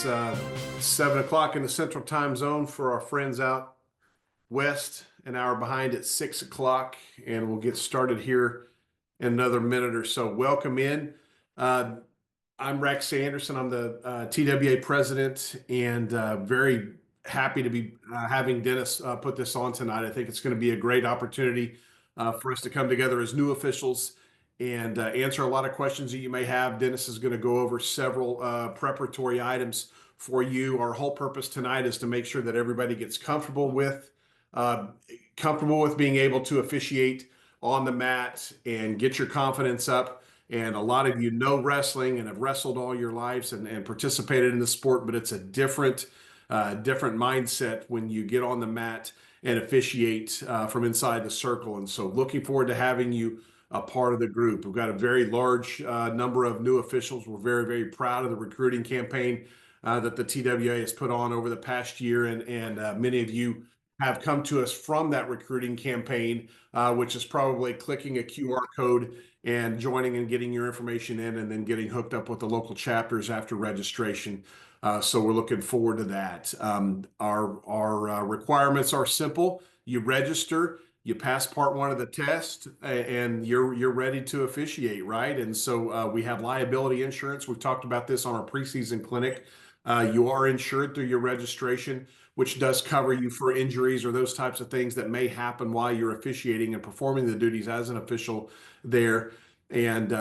It's 7 o'clock in the Central Time Zone for our friends out west, an hour behind at 6 o'clock, and we'll get started here in another minute or so. Welcome in. Uh, I'm Rex Anderson. I'm the TWA president, and very happy to be having Dennis put this on tonight. I think it's going to be a great opportunity for us to come together as new officials and answer a lot of questions that you may have. Dennis is going to go over several preparatory items for you. Our whole purpose tonight is to make sure that everybody gets uh, comfortable with being able to officiate on the mat and get your confidence up. And a lot of you know wrestling and have wrestled all your lives and participated in the sport, but it's a different mindset when you get on the mat and officiate from inside the circle. And so looking forward to having you a part of the group. We've got a very large number of new officials. We're very, very proud of the recruiting campaign that the TWA has put on over the past year. And many of you have come to us from that recruiting campaign, which is probably clicking a QR code and joining and getting your information in and then getting hooked up with the local chapters after registration. So we're looking forward to that. Our requirements are simple. You register, you pass part one of the test, and you're ready to officiate, right? And so we have liability insurance. We've talked about this on our preseason clinic. You are insured through your registration, which does cover you for injuries or those types of things that may happen while you're officiating and performing the duties as an official there. And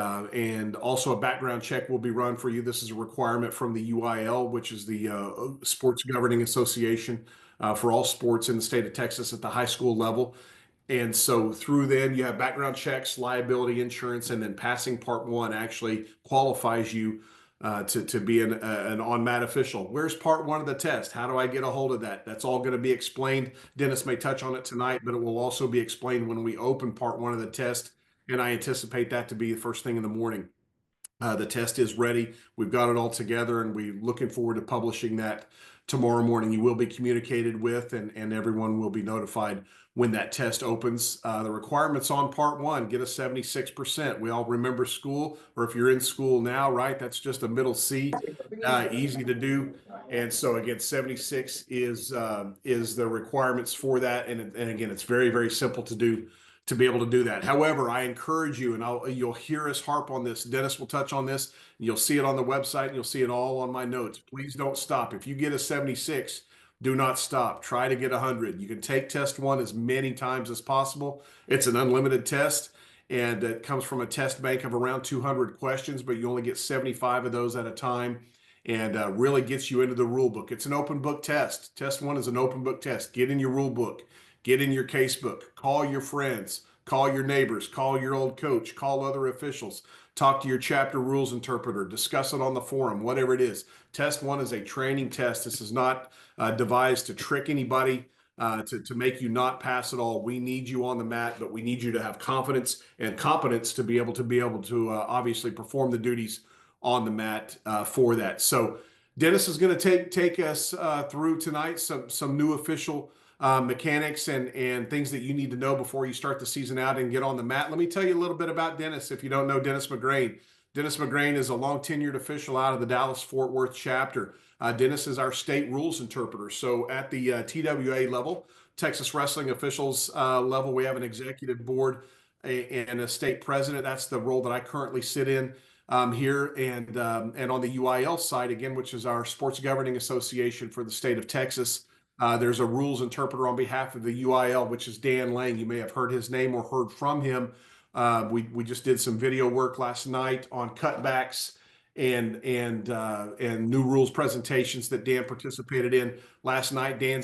also a background check will be run for you. This is a requirement from the UIL, which is the Sports Governing Association for all sports in the state of Texas at the high school level. And so through them, you have background checks, liability insurance, and then passing part one actually qualifies you to be an on-mat official. Where's part one of the test? How do I get a hold of that? That's all going to be explained. Dennis may touch on it tonight, but it will also be explained when we open part one of the test. And I anticipate that to be the first thing in the morning. The test is ready. We've got it all together, and we're looking forward to publishing that tomorrow morning. You will be communicated with, and everyone will be notified when that test opens. The requirements on part one: get a 76%. We all remember school, or if you're in school now, right, that's just a middle C, easy to do. And so again, 76 is the requirements for that. And again, it's very, very simple to do, to be able to do that. However, I encourage you, and you'll hear us harp on this. Dennis will touch on this. You'll see it on the website, and you'll see it all on my notes. Please don't stop. If you get a 76, do not stop. Try to get 100. You can take test one as many times as possible. It's an unlimited test, and it comes from a test bank of around 200 questions, but you only get 75 of those at a time, and really gets you into the rule book. It's an open book test. Test one is an open book test. Get in your rule book. Get in your case book, call your friends, call your neighbors, call your old coach, call other officials, talk to your chapter rules interpreter, discuss it on the forum, whatever it is. Test one is a training test. This is not devised to trick anybody, to make you not pass at all. We need you on the mat, but we need you to have confidence and competence to be able to obviously perform the duties on the mat for that. So Dennis is going to take us through tonight some new official mechanics and things that you need to know before you start the season out and get on the mat. Let me tell you a little bit about Dennis if you don't know Dennis McGrain. Dennis McGrain is a long tenured official out of the Dallas-Fort Worth chapter. Dennis is our state rules interpreter. So at the TWA level, Texas Wrestling Officials level, we have an executive board and a state president. That's the role that I currently sit in here. And on the UIL side, again, which is our Sports Governing Association for the state of Texas, there's a rules interpreter on behalf of the UIL, which is Dan Lang. You may have heard his name or heard from him. We just did some video work last night on cutbacks and new rules presentations that Dan participated in last night. Dan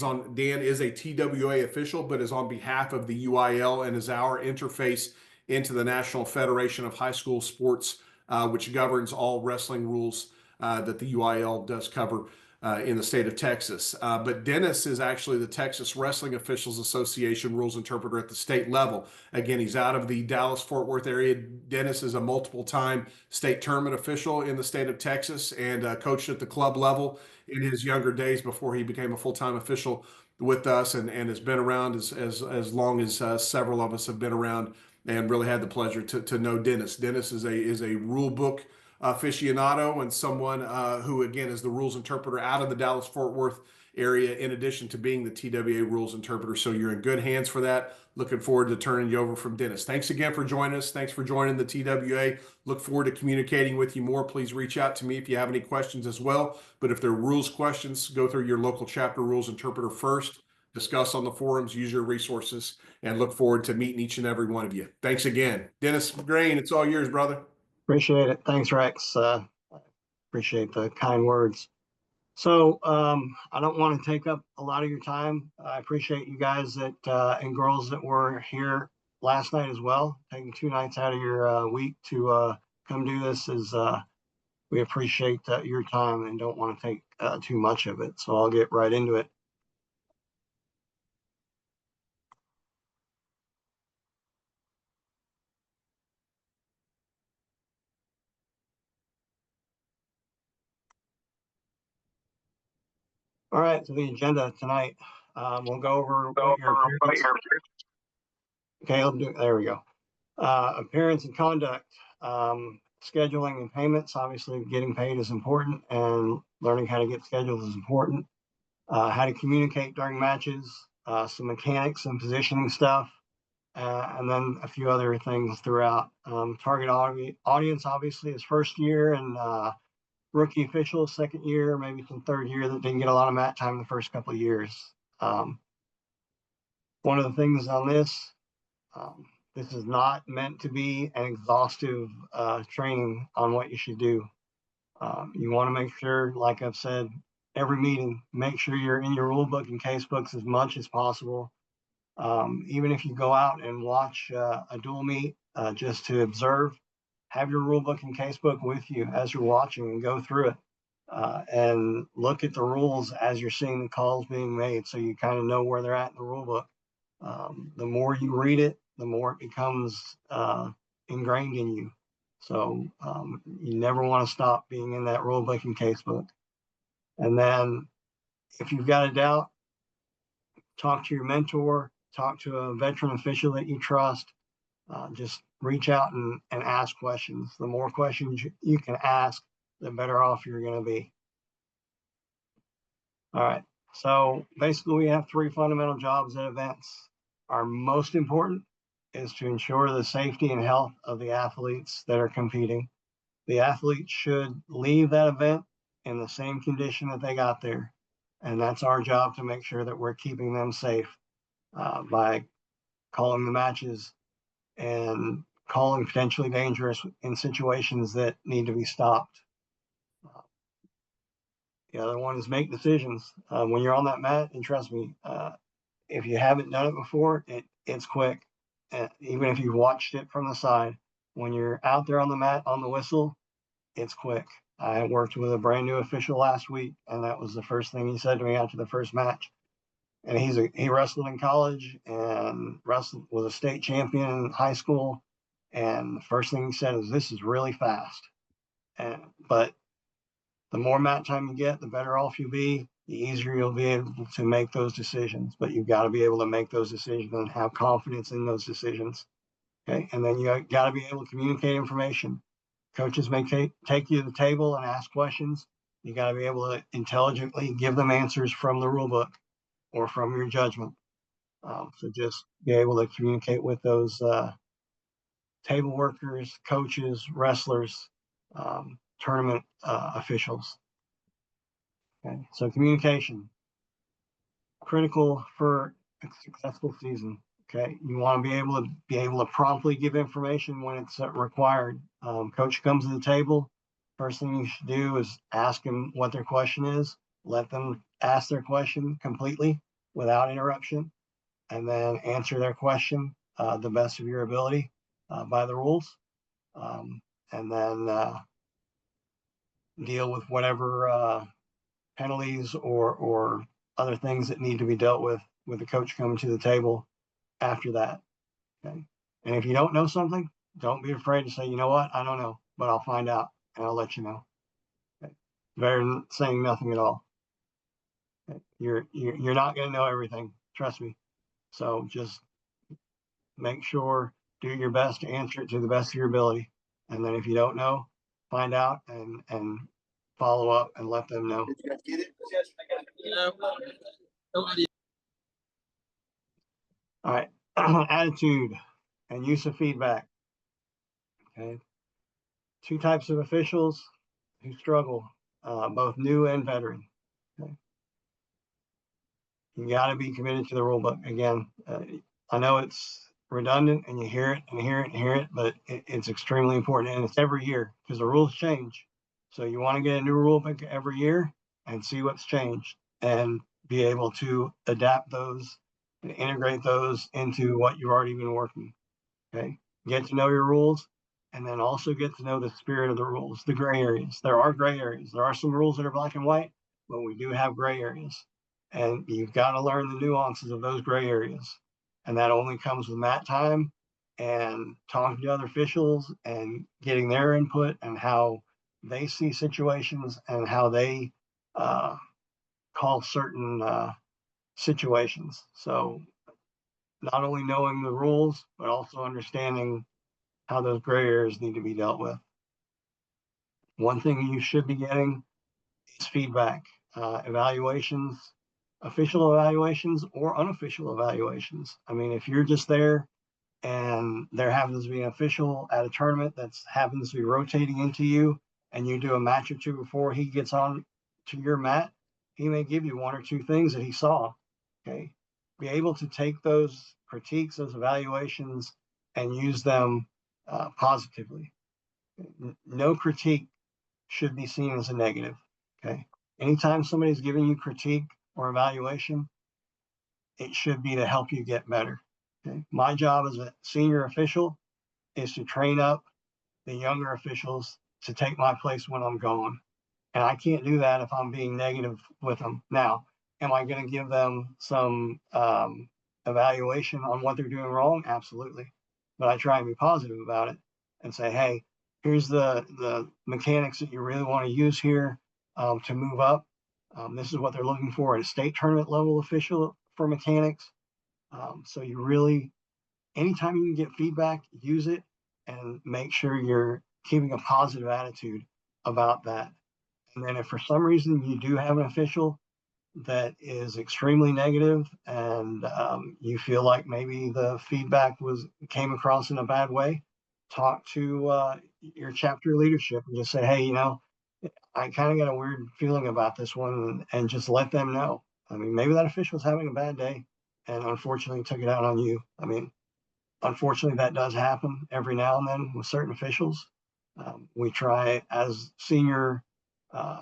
is a TWA official, but is on behalf of the UIL and is our interface into the National Federation of High School Sports, which governs all wrestling rules that the UIL does cover in the state of Texas. But Dennis is actually the Texas Wrestling Officials Association rules interpreter at the state level. Again, he's out of the Dallas-Fort Worth area. Dennis is a multiple-time state tournament official in the state of Texas and coached at the club level in his younger days before he became a full-time official with us, and has been around as long as several of us have been around, and really had the pleasure to know Dennis. Dennis is a rule book aficionado and someone who, again, is the rules interpreter out of the Dallas-Fort Worth area, in addition to being the TWA rules interpreter. So you're in good hands for that. Looking forward to turning you over from Dennis. Thanks again for joining us. Thanks for joining the TWA. Look forward to communicating with you more. Please reach out to me if you have any questions as well. But if there are rules questions, go through your local chapter rules interpreter first. Discuss on the forums, use your resources, and look forward to meeting each and every one of you. Thanks again. Dennis Grain, it's all yours, brother. Appreciate it. Thanks, Rex. Appreciate the kind words. So I don't want to take up a lot of your time. I appreciate you guys that and girls that were here last night as well, taking 2 nights out of your week to come do this. We appreciate your time and don't want to take too much of it. So I'll get right into it. All right, so the agenda tonight, we'll go over what your appearance. Okay, there we go. Appearance and conduct, scheduling and payments. Obviously, getting paid is important, and learning how to get scheduled is important. How to communicate during matches, some mechanics and positioning stuff, and then a few other things throughout. Target audience obviously is first year and rookie officials, second year, maybe some third year that didn't get a lot of mat time the first couple of years. One of the things on this, this is not meant to be an exhaustive training on what you should do. You want to make sure, like I've said, every meeting, make sure you're in your rule book and case books as much as possible. Even if you go out and watch a dual meet just to observe, have your rule book and case book with you as you're watching and go through it and look at the rules as you're seeing the calls being made, so you kind of know where they're at in the rule book. The more you read it, the more it becomes ingrained in you. So you never want to stop being in that rule book and case book. And then if you've got a doubt, talk to your mentor, talk to a veteran official that you trust. Just reach out and ask questions. The more questions you can ask, the better off you're going to be. All right. So basically, we have 3 fundamental jobs at events. Our most important is to ensure the safety and health of the athletes that are competing. The athletes should leave that event in the same condition that they got there. And that's our job, to make sure that we're keeping them safe by calling the matches and calling potentially dangerous in situations that need to be stopped. The other one is make decisions. When you're on that mat, and trust me, if you haven't done it before, it's quick. Even if you've watched it from the side, when you're out there on the mat, on the whistle, it's quick. I worked with a brand new official last week, and that was the first thing he said to me after the first match. And he wrestled in college and was a state champion in high school. And the first thing he said is, "This is really fast." But the more mat time you get, the better off you'll be, the easier you'll be able to make those decisions. But you've got to be able to make those decisions and have confidence in those decisions. Okay. And then you got to be able to communicate information. Coaches may take you to the table and ask questions. You got to be able to intelligently give them answers from the rule book or from your judgment. So just be able to communicate with those table workers, coaches, wrestlers, tournament officials. Okay, so communication, critical for a successful season. Okay, you want to be able to promptly give information when it's required. Coach comes to the table. First thing you should do is ask them what their question is. Let them ask their question completely without interruption, and then answer their question the best of your ability by the rules, and then deal with whatever penalties or other things that need to be dealt with the coach coming to the table after that. Okay. And if you don't know something, don't be afraid to say, "You know what, I don't know, but I'll find out and I'll let you know." Okay. Better than saying nothing at all. Okay. You're not going to know everything, trust me. So just make sure, do your best to answer it to the best of your ability. And then if you don't know, find out and follow up and let them know. All right, attitude and use of feedback. Okay, two types of officials who struggle, both new and veteran. Okay. You got to be committed to the rule book. Again, I know it's redundant and you hear it and hear it and hear it, but it's extremely important, and it's every year because the rules change. So you want to get a new rule book every year and see what's changed and be able to adapt those and integrate those into what you've already been working. Okay, get to know your rules, and then also get to know the spirit of the rules, the gray areas. There are gray areas. There are some rules that are black and white, but we do have gray areas, and you've got to learn the nuances of those gray areas. And that only comes with mat time and talking to other officials and getting their input and how they see situations and how they call certain situations. So not only knowing the rules, but also understanding how those gray areas need to be dealt with. One thing you should be getting is feedback, evaluations, official evaluations or unofficial evaluations. I mean, if you're just there and there happens to be an official at a tournament that happens to be rotating into you and you do a match or two before he gets on to your mat, he may give you one or two things that he saw. Okay. Be able to take those critiques, those evaluations, and use them positively. No critique should be seen as a negative. Okay. Anytime somebody's giving you critique or evaluation, it should be to help you get better. Okay. My job as a senior official is to train up the younger officials to take my place when I'm gone. And I can't do that if I'm being negative with them. Now, am I going to give them some evaluation on what they're doing wrong? Absolutely. But I try and be positive about it and say, hey, here's the mechanics that you really want to use here to move up. This is what they're looking for at a state tournament level official for mechanics. So you really, anytime you can get feedback, use it and make sure you're keeping a positive attitude about that. And then if for some reason you do have an official that is extremely negative and you feel like maybe the feedback came across in a bad way, talk to your chapter leadership and just say, hey, I kind of got a weird feeling about this one, and just let them know. I mean, maybe that official's having a bad day and unfortunately took it out on you. I mean, unfortunately, that does happen every now and then with certain officials. We try as senior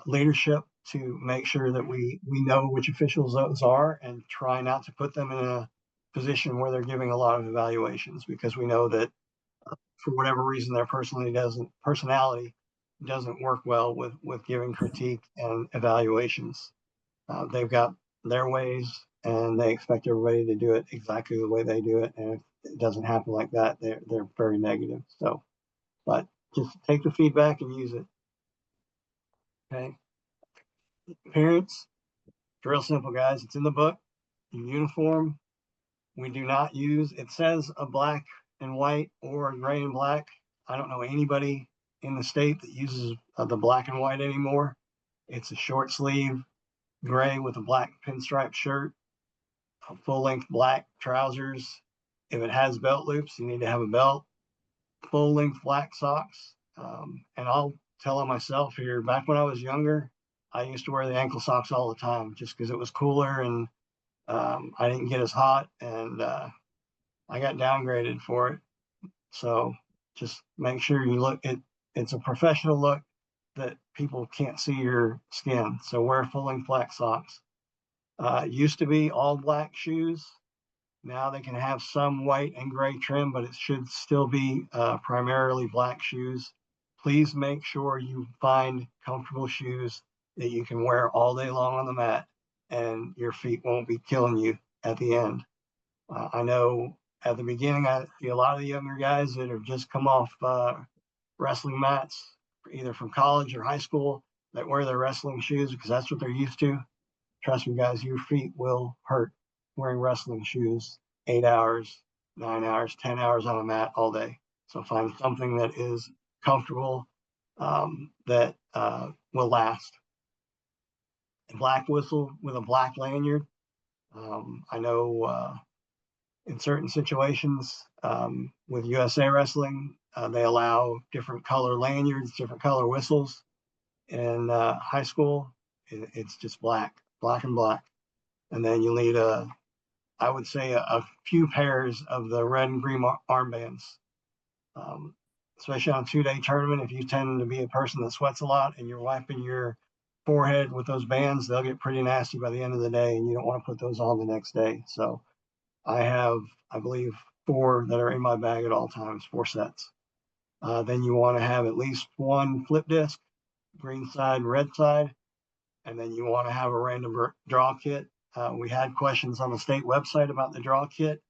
leadership to make sure that we know which officials those are and try not to put them in a position where they're giving a lot of evaluations, because we know that for whatever reason their personality doesn't work well with giving critique and evaluations. They've got their ways and they expect everybody to do it exactly the way they do it. And if it doesn't happen like that, they're very negative. So, but just take the feedback and use it. Okay. Parents, it's real simple, guys. It's in the book. In uniform, we do not use, it says a black and white or a gray and black. I don't know anybody in the state that uses the black and white anymore. It's a short sleeve gray with a black pinstripe shirt, full length black trousers. If it has belt loops, you need to have a belt, full length black socks. And I'll tell on myself here, back when I was younger, I used to wear the ankle socks all the time just because it was cooler and I didn't get as hot, and I got downgraded for it. So just make sure you look, it's a professional look that people can't see your skin. So wear full length black socks. Used to be all black shoes. Now they can have some white and gray trim, but it should still be primarily black shoes. Please make sure you find comfortable shoes that you can wear all day long on the mat and your feet won't be killing you at the end. I know at the beginning, I see a lot of the younger guys that have just come off wrestling mats, either from college or high school, that wear their wrestling shoes because that's what they're used to. Trust me, guys, your feet will hurt wearing wrestling shoes 8 hours, 9 hours, 10 hours on a mat all day. So find something that is comfortable that will last. A black whistle with a black lanyard. I know in certain situations with USA Wrestling, they allow different color lanyards, different color whistles. In high school, it's just black and black. And then you'll need I would say a few pairs of the red and green armbands. Especially on a 2-day tournament, if you tend to be a person that sweats a lot and you're wiping your forehead with those bands, they'll get pretty nasty by the end of the day, and you don't want to put those on the next day. So I have, I believe, 4 that are in my bag at all times, 4 sets. Then you want to have at least 1 flip disc, green side, red side, and then you want to have a random draw kit. We had questions on the state website about the draw kit.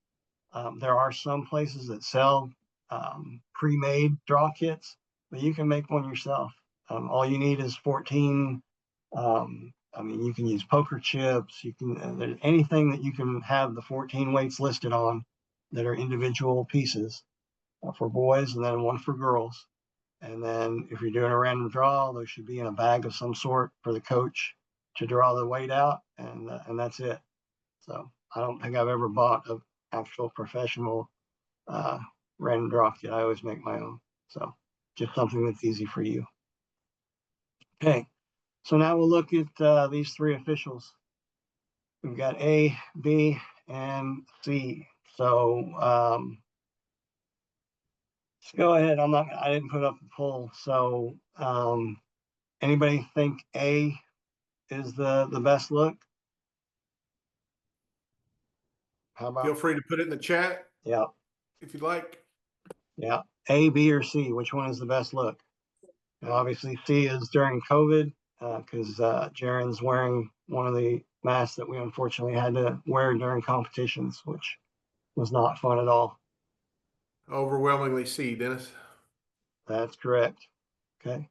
There are some places that sell pre-made draw kits, but you can make one yourself. All you need is 14. I mean, you can use poker chips. You can there's anything that you can have the 14 weights listed on that are individual pieces for boys, and then 1 for girls. And then if you're doing a random draw, those should be in a bag of some sort for the coach to draw the weight out, and that's it. So I don't think I've ever bought an actual professional random draw kit. I always make my own. So just something that's easy for you. Okay, so now we'll look at these 3 officials. We've got A, B, and C. So let's go ahead. I didn't put up the poll. So anybody think A is the best look? How about? Feel free to put it in the chat. Yeah. If you'd like. Yeah. A, B, or C, which one is the best look? Now, obviously, C is during COVID because Jaren's wearing one of the masks that we unfortunately had to wear during competitions, which was not fun at all. Overwhelmingly C, Dennis. That's correct. Okay.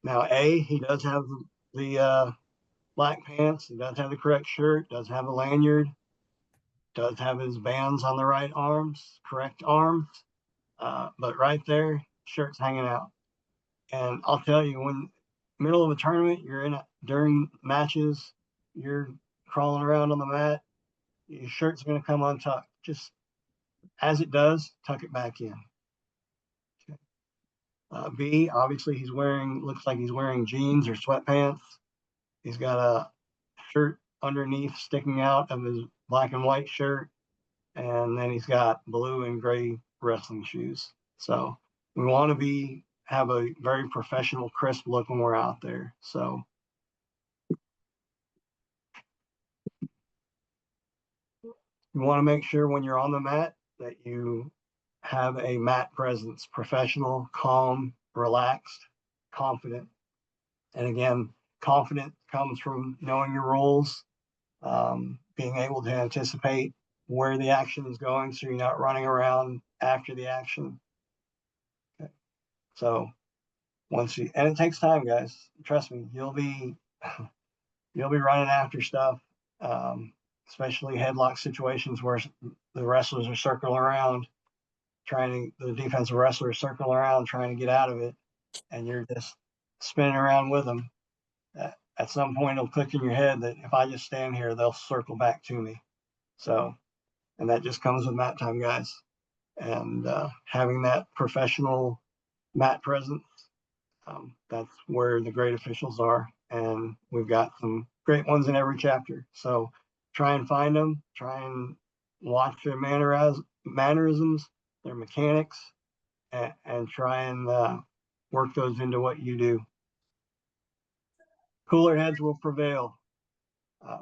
Now, A, he does have the black pants. He does have the correct shirt, does have a lanyard, does have his bands on the right arms, correct arms. But right there, shirt's hanging out. And I'll tell you, when middle of a tournament, you're in it during matches, you're crawling around on the mat, your shirt's going to come untucked. Just as it does, tuck it back in. Okay. B, obviously looks like he's wearing jeans or sweatpants. He's got a shirt underneath sticking out of his black and white shirt. And then he's got blue and gray wrestling shoes. So we want to have a very professional, crisp look when we're out there. So you want to make sure when you're on the mat that you have a mat presence, professional, calm, relaxed, confident. And again, confident comes from knowing your roles, being able to anticipate where the action is going so you're not running around after the action. Okay. So and it takes time, guys. Trust me, you'll be running after stuff, especially headlock situations where the wrestlers are circling around, the defensive wrestlers circle around trying to get out of it, and you're just spinning around with them. At some point, it'll click in your head that if I just stand here, they'll circle back to me. So, and that just comes with mat time, guys, and having that professional mat presence. That's where the great officials are, and we've got some great ones in every chapter. So try and find them, try and watch their mannerisms, their mechanics, and try and work those into what you do. Cooler heads will prevail.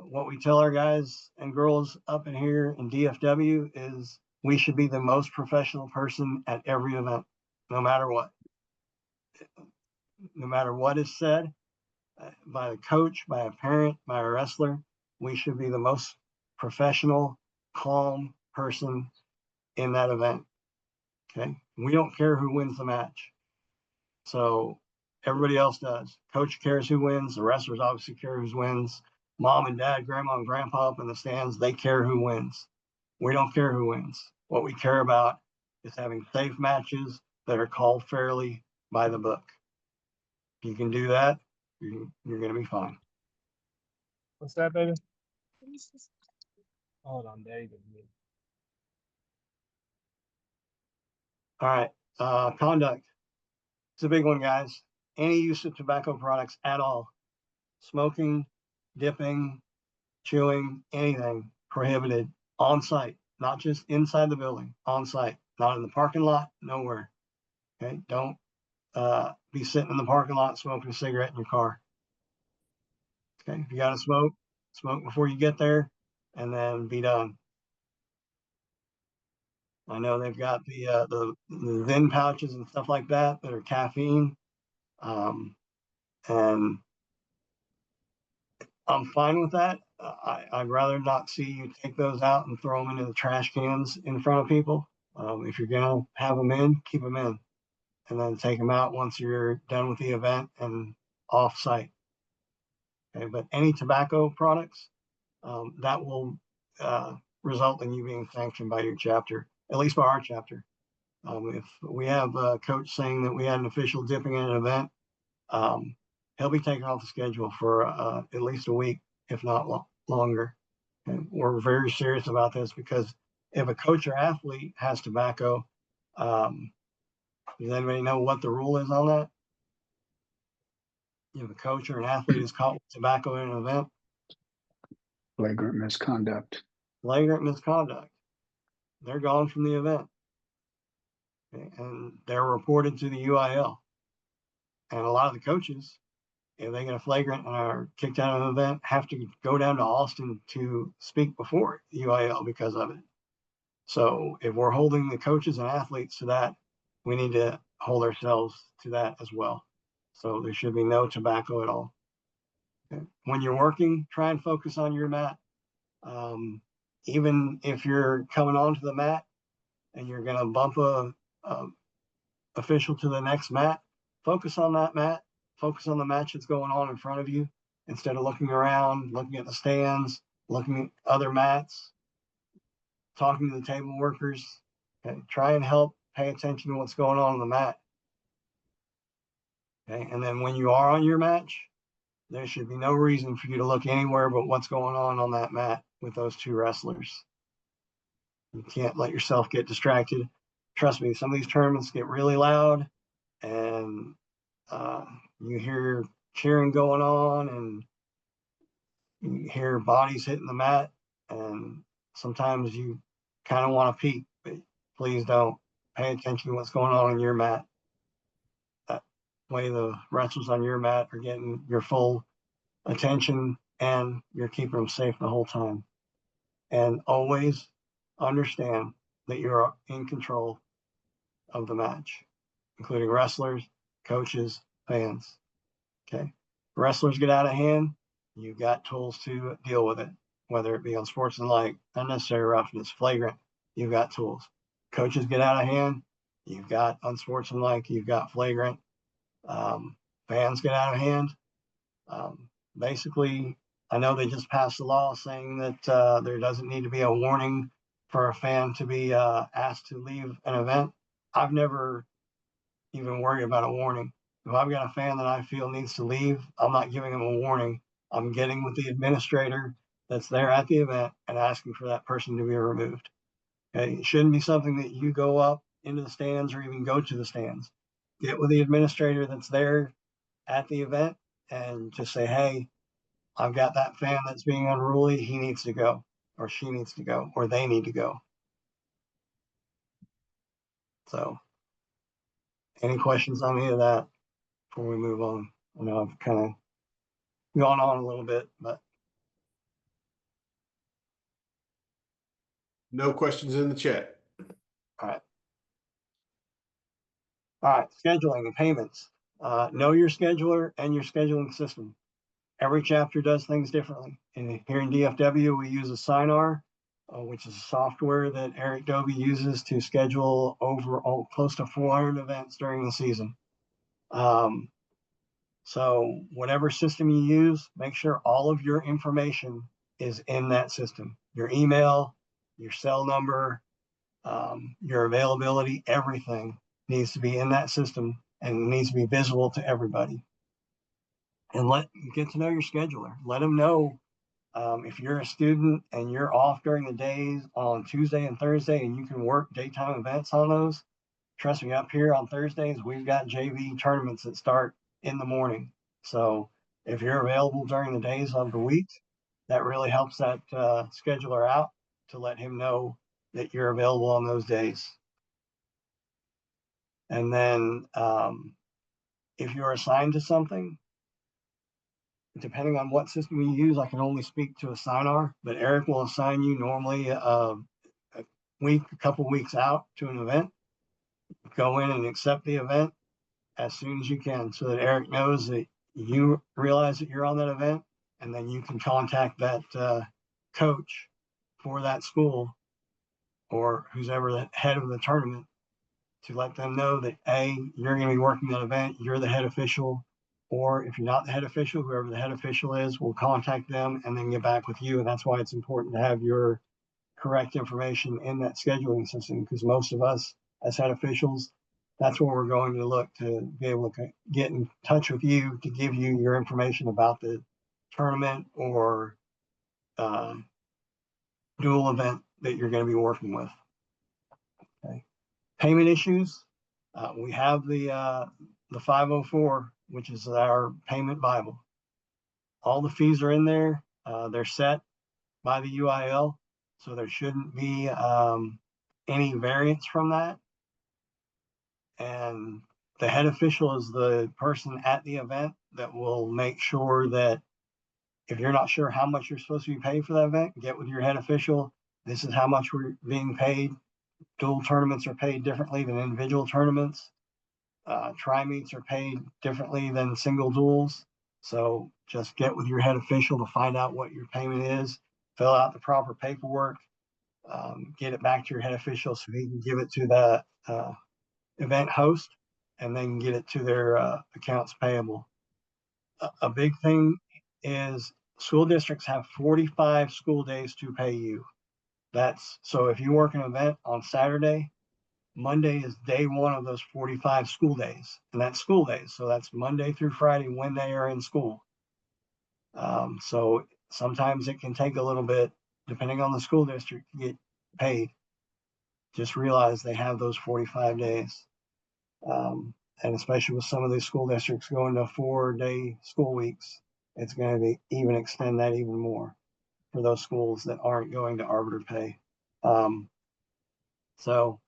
What we tell our guys and girls up in here in DFW is we should be the most professional person at every event, no matter what. No matter what is said by a coach, by a parent, by a wrestler, we should be the most professional, calm person in that event. Okay. We don't care who wins the match. So everybody else does. Coach cares who wins. The wrestlers obviously care who wins. Mom and dad, grandma and grandpa up in the stands, they care who wins. We don't care who wins. What we care about is having safe matches that are called fairly by the book. If you can do that, you're going to be fine. What's that, baby? Hold on, David. All right. Conduct. It's a big one, guys. Any use of tobacco products at all, smoking, dipping, chewing, anything prohibited on site, not just inside the building, on site, not in the parking lot, nowhere. Okay. Don't be sitting in the parking lot smoking a cigarette in your car. Okay. If you got to smoke, smoke before you get there and then be done. I know they've got the Zen pouches and stuff like that are caffeine. And I'm fine with that. I'd rather not see you take those out and throw them into the trash cans in front of people. If you're going to have them in, keep them in and then take them out once you're done with the event and off site. Okay, but any tobacco products, that will result in you being sanctioned by your chapter, at least by our chapter. If we have a coach saying that we had an official dipping in an event, he'll be taken off the schedule for at least a week, if not longer. And we're very serious about this because if a coach or athlete has tobacco, does anybody know what the rule is on that? If a coach or an athlete is caught with tobacco in an event, Flagrant misconduct. flagrant misconduct, they're gone from the event. Okay? And they're reported to the UIL. And a lot of the coaches, if they get a flagrant and are kicked out of an event, have to go down to Austin to speak before the UIL because of it. So if we're holding the coaches and athletes to that, we need to hold ourselves to that as well. So there should be no tobacco at all. Okay. When you're working, try and focus on your mat. Even if you're coming onto the mat and you're going to bump a official to the next mat, focus on that mat. Focus on the match that's going on in front of you instead of looking around, looking at the stands, looking at other mats, talking to the table workers. Okay. Try and help pay attention to what's going on the mat. Okay. And then when you are on your match, there should be no reason for you to look anywhere but what's going on that mat with those two wrestlers. You can't let yourself get distracted. Trust me, some of these tournaments get really loud and you hear cheering going on and you hear bodies hitting the mat, and sometimes you kind of want to peek, but please don't. Pay attention to what's going on in your mat. That way the wrestlers on your mat are getting your full attention and you're keeping them safe the whole time. And always understand that you're in control of the match, including wrestlers, coaches, fans. Okay. Wrestlers get out of hand, you've got tools to deal with it, whether it be on sportsmanlike, unnecessary roughness, flagrant, you've got tools. Coaches get out of hand, you've got unsportsmanlike, you've got flagrant. Fans get out of hand. Basically, I know they just passed a law saying that there doesn't need to be a warning for a fan to be asked to leave an event. I've never even worried about a warning. If I've got a fan that I feel needs to leave, I'm not giving them a warning. I'm getting with the administrator that's there at the event and asking for that person to be removed. Okay? It shouldn't be something that you go up into the stands or even go to the stands. Get with the administrator that's there at the event and just say, hey, I've got that fan that's being unruly. He needs to go, or she needs to go, or they need to go. So, any questions on any of that before we move on? I know I've kind of gone on a little bit, but No questions in the chat. all right. All right, scheduling and payments. Know your scheduler and your scheduling system. Every chapter does things differently. And here in DFW, we use a Sinar, which is a software that Eric Dobie uses to schedule over close to 400 events during the season. So whatever system you use, make sure all of your information is in that system. Your email, your cell number, your availability, everything needs to be in that system and needs to be visible to everybody. and get to know your scheduler. Let them know if you're a student and you're off during the days on Tuesday and Thursday and you can work daytime events on those. Trust me, up here on Thursdays, we've got JV tournaments that start in the morning. So if you're available during the days of the week, that really helps that scheduler out to let him know that you're available on those days. And then if you're assigned to something, depending on what system you use, I can only speak to Assignar, but Eric will assign you normally a couple weeks out to an event. Go in and accept the event as soon as you can so that Eric knows that you realize that you're on that event, and then you can contact that coach for that school or who's ever the head of the tournament to let them know that you're going to be working that event, you're the head official, or if you're not the head official, whoever the head official is will contact them and then get back with you. And that's why it's important to have your correct information in that scheduling system, because most of us as head officials, that's where we're going to look to be able to get in touch with you to give you your information about the tournament or dual event that you're going to be working with. Okay. Payment issues. We have the 504, which is our payment Bible. All the fees are in there. They're set by the UIL, so there shouldn't be any variance from that. And the head official is the person at the event that will make sure that if you're not sure how much you're supposed to be paid for that event, get with your head official. This is how much we're being paid. Dual tournaments are paid differently than individual tournaments. Tri-meets are paid differently than single duels. So just get with your head official to find out what your payment is, fill out the proper paperwork, get it back to your head official so he can give it to the event host, and then get it to their accounts payable. A big thing is school districts have 45 school days to pay you. So if you work an event on Saturday, Monday is day one of those 45 school days, and that's school days. So that's Monday through Friday when they are in school. So sometimes it can take a little bit, depending on the school district, to get paid. Just realize they have those 45 days. And especially with some of these school districts going to 4-day school weeks, it's going to be even extend that even more for those schools that aren't going to arbiter pay. So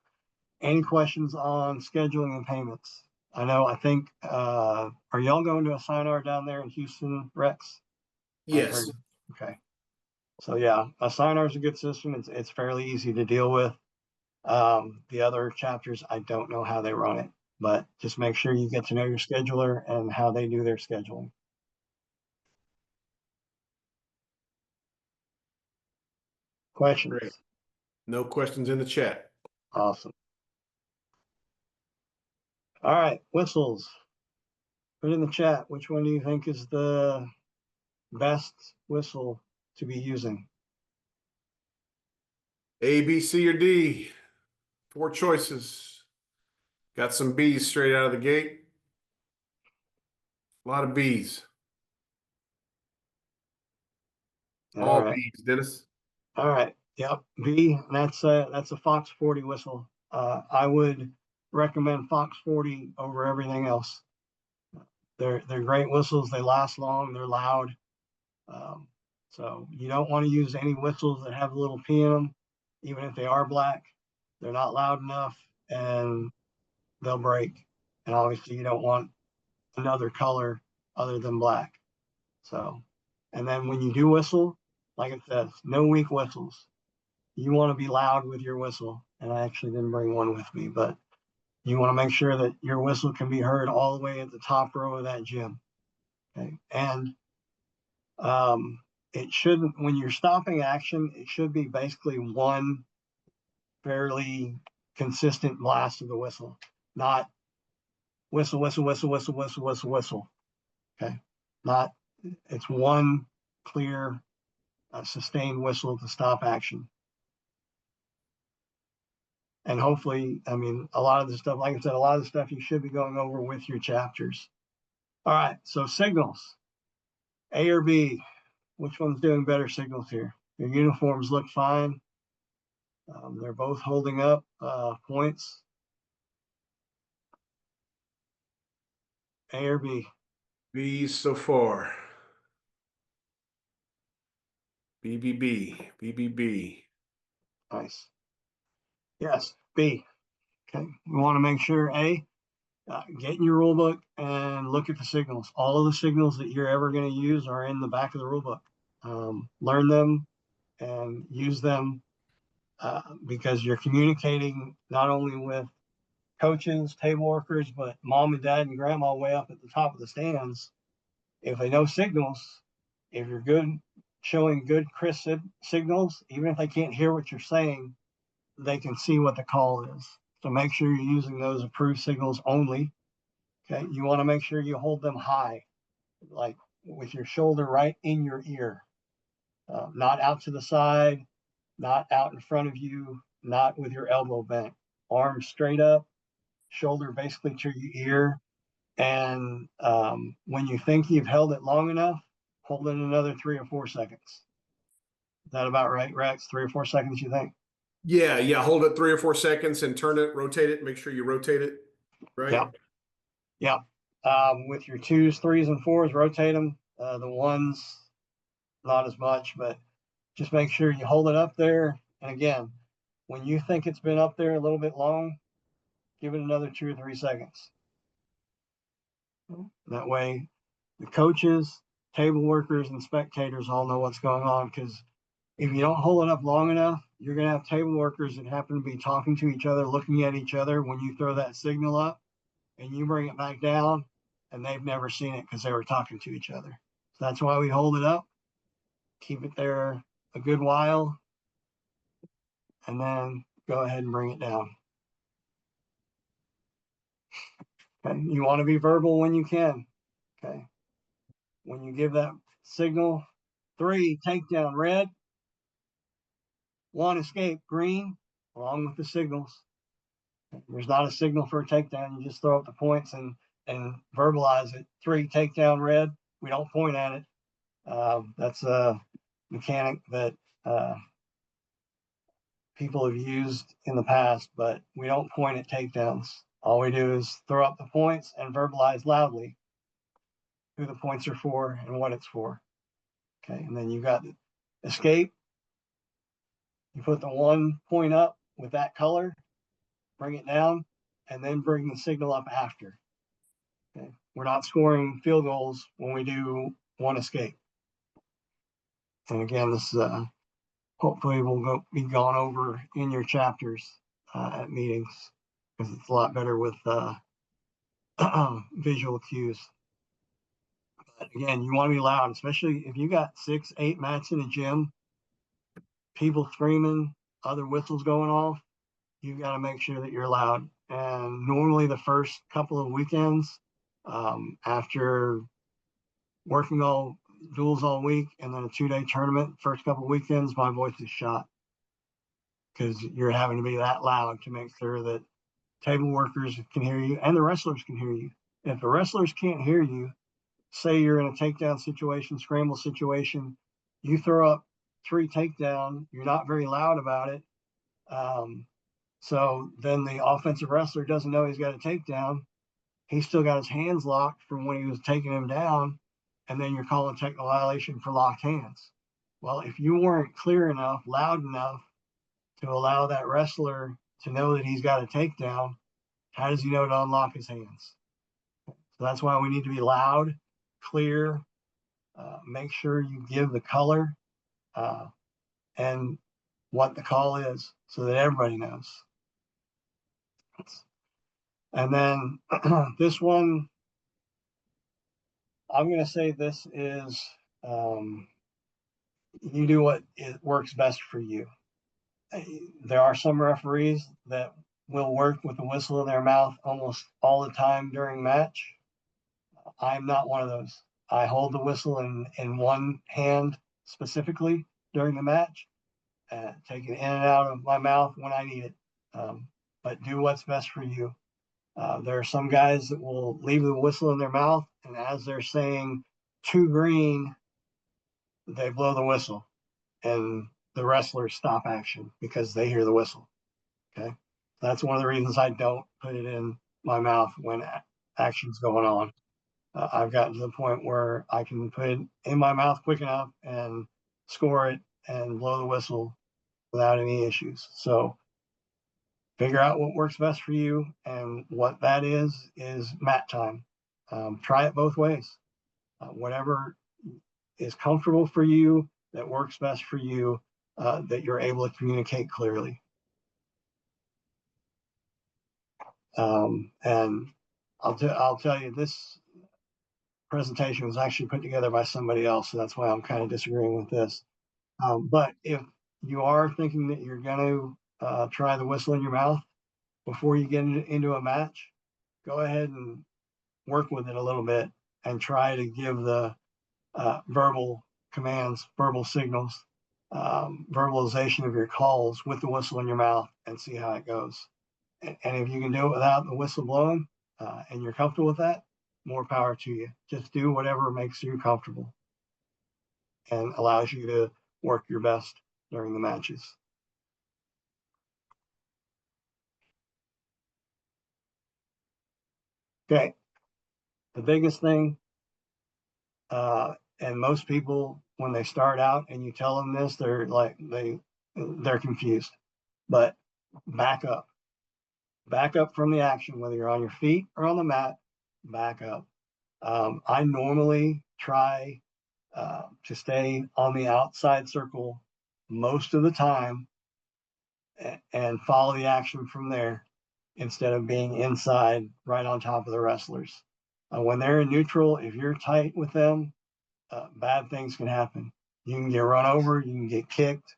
any questions on scheduling and payments? I think, are y'all going to Assignar down there in Houston, Rex? Yes. Okay. So yeah, Assignar is a good system. It's fairly easy to deal with. The other chapters, I don't know how they run it, but just make sure you get to know your scheduler and how they do their scheduling. Questions? Great. No questions in the chat. Awesome. All right, whistles. Put in the chat, which one do you think is the best whistle to be using? A, B, C, or D. 4 choices. Got some B's straight out of the gate. A lot of B's. All right. B's, Dennis. All right. Yep. B. That's a Fox 40 whistle. I would recommend Fox 40 over everything else. They're great whistles. They last long. They're loud. So you don't want to use any whistles that have a little P in them, even if they are black. They're not loud enough, and they'll break. And obviously, you don't want another color other than black. So, and then when you do whistle, like it says, no weak whistles. You want to be loud with your whistle. And I actually didn't bring one with me, but you want to make sure that your whistle can be heard all the way at the top row of that gym. Okay. And it shouldn't, when you're stopping action, it should be basically one fairly consistent blast of the whistle, not whistle, whistle, whistle, whistle, whistle, whistle, whistle. Okay. Not, it's one clear, sustained whistle to stop action. And hopefully, I mean, a lot of the stuff, like I said, a lot of the stuff you should be going over with your chapters. All right, so signals. A or B, which one's doing better signals here? Your uniforms look fine. They're both holding up points. A or B? B so far. BBB. Nice. Yes, B. Okay, we want to make sure A, get in your rule book and look at the signals. All of the signals that you're ever going to use are in the back of the rule book. Learn them and use them because you're communicating not only with coaches, table workers, but mom and dad and grandma way up at the top of the stands. If they know signals, if you're good, showing good, crisp signals, even if they can't hear what you're saying, they can see what the call is. So make sure you're using those approved signals only. Okay. You want to make sure you hold them high, like with your shoulder right in your ear, not out to the side, not out in front of you, not with your elbow bent, arms straight up, shoulder basically to your ear. And when you think you've held it long enough, hold it another 3 or 4 seconds. Is that about right, Rex? 3 or 4 seconds, you think? Yeah. Hold it 3 or 4 seconds and turn it, rotate it. Make sure you rotate it. Right. Yeah. With your 2s, 3s, and 4s, rotate them. The 1s, not as much, but just make sure you hold it up there. And again, when you think it's been up there a little bit long, give it another 2 or 3 seconds. That way, the coaches, table workers, and spectators all know what's going on. Because if you don't hold it up long enough, you're going to have table workers that happen to be talking to each other, looking at each other when you throw that signal up, and you bring it back down, and they've never seen it because they were talking to each other. So that's why we hold it up, keep it there a good while, and then go ahead and bring it down. Okay. You want to be verbal when you can. Okay. When you give that signal, 3, takedown, red, 1, escape, green, along with the signals. There's not a signal for a takedown. You just throw up the points and verbalize it. 3, takedown, red. We don't point at it. That's a mechanic that people have used in the past, but we don't point at takedowns. All we do is throw up the points and verbalize loudly who the points are for and what it's for. Okay, and then you got escape. You put the 1 point up with that color, bring it down, and then bring the signal up after. Okay, we're not scoring field goals when we do 1 escape. And again, this hopefully will be gone over in your chapters at meetings because it's a lot better with visual cues. But again, you want to be loud, especially if you got 6, 8 mats in a gym, people screaming, other whistles going off. You got to make sure that you're loud. And normally the first couple of weekends, after working all duels all week and then a 2-day tournament, first couple of weekends, my voice is shot because you're having to be that loud to make sure that table workers can hear you and the wrestlers can hear you. If the wrestlers can't hear you, say you're in a takedown situation, scramble situation, you throw up 3 takedown, you're not very loud about it. So then the offensive wrestler doesn't know he's got a takedown. He's still got his hands locked from when he was taking him down. And then you're calling technical violation for locked hands. Well, if you weren't clear enough, loud enough to allow that wrestler to know that he's got a takedown, how does he know to unlock his hands? So that's why we need to be loud, clear, make sure you give the color and what the call is so that everybody knows. And then this one, I'm going to say this is you do what works best for you. There are some referees that will work with the whistle in their mouth almost all the time during match. I'm not one of those. I hold the whistle in one hand specifically during the match, take it in and out of my mouth when I need it. But do what's best for you. There are some guys that will leave the whistle in their mouth, and as they're saying 2 green, they blow the whistle and the wrestlers stop action because they hear the whistle. Okay. That's one of the reasons I don't put it in my mouth when action's going on. I've gotten to the point where I can put it in my mouth quick enough and score it and blow the whistle without any issues. So figure out what works best for you, and what that is mat time. Try it both ways. Whatever is comfortable for you, that works best for you, that you're able to communicate clearly. And I'll tell you, this presentation was actually put together by somebody else, so that's why I'm kind of disagreeing with this. But if you are thinking that you're going to try the whistle in your mouth before you get into a match, go ahead and work with it a little bit and try to give the verbal commands, verbal signals, verbalization of your calls with the whistle in your mouth, and see how it goes. And if you can do it without the whistle blowing, and you're comfortable with that, more power to you. Just do whatever makes you comfortable and allows you to work your best during the matches. Okay. The biggest thing, and most people, when they start out and you tell them this, they're confused. But back up. Back up from the action, whether you're on your feet or on the mat, back up. I normally try to stay on the outside circle most of the time and follow the action from there instead of being inside right on top of the wrestlers. When they're in neutral, if you're tight with them, bad things can happen. You can get run over, you can get kicked.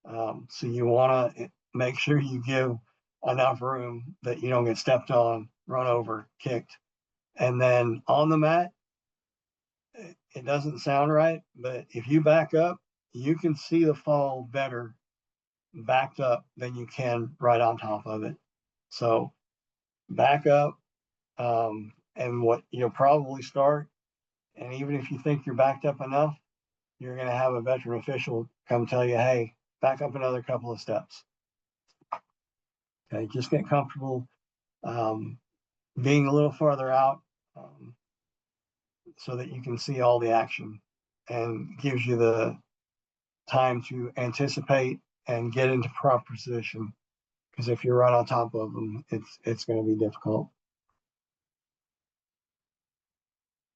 So you want to make sure you give enough room that you don't get stepped on, run over, kicked. And then on the mat, it doesn't sound right, but if you back up, you can see the fall better backed up than you can right on top of it. So back up, and what you'll probably start, and even if you think you're backed up enough, you're going to have a veteran official come tell you, hey, back up another couple of steps. Okay, just get comfortable being a little farther out, so that you can see all the action and gives you the time to anticipate and get into proper position. Because if you're right on top of them, it's going to be difficult.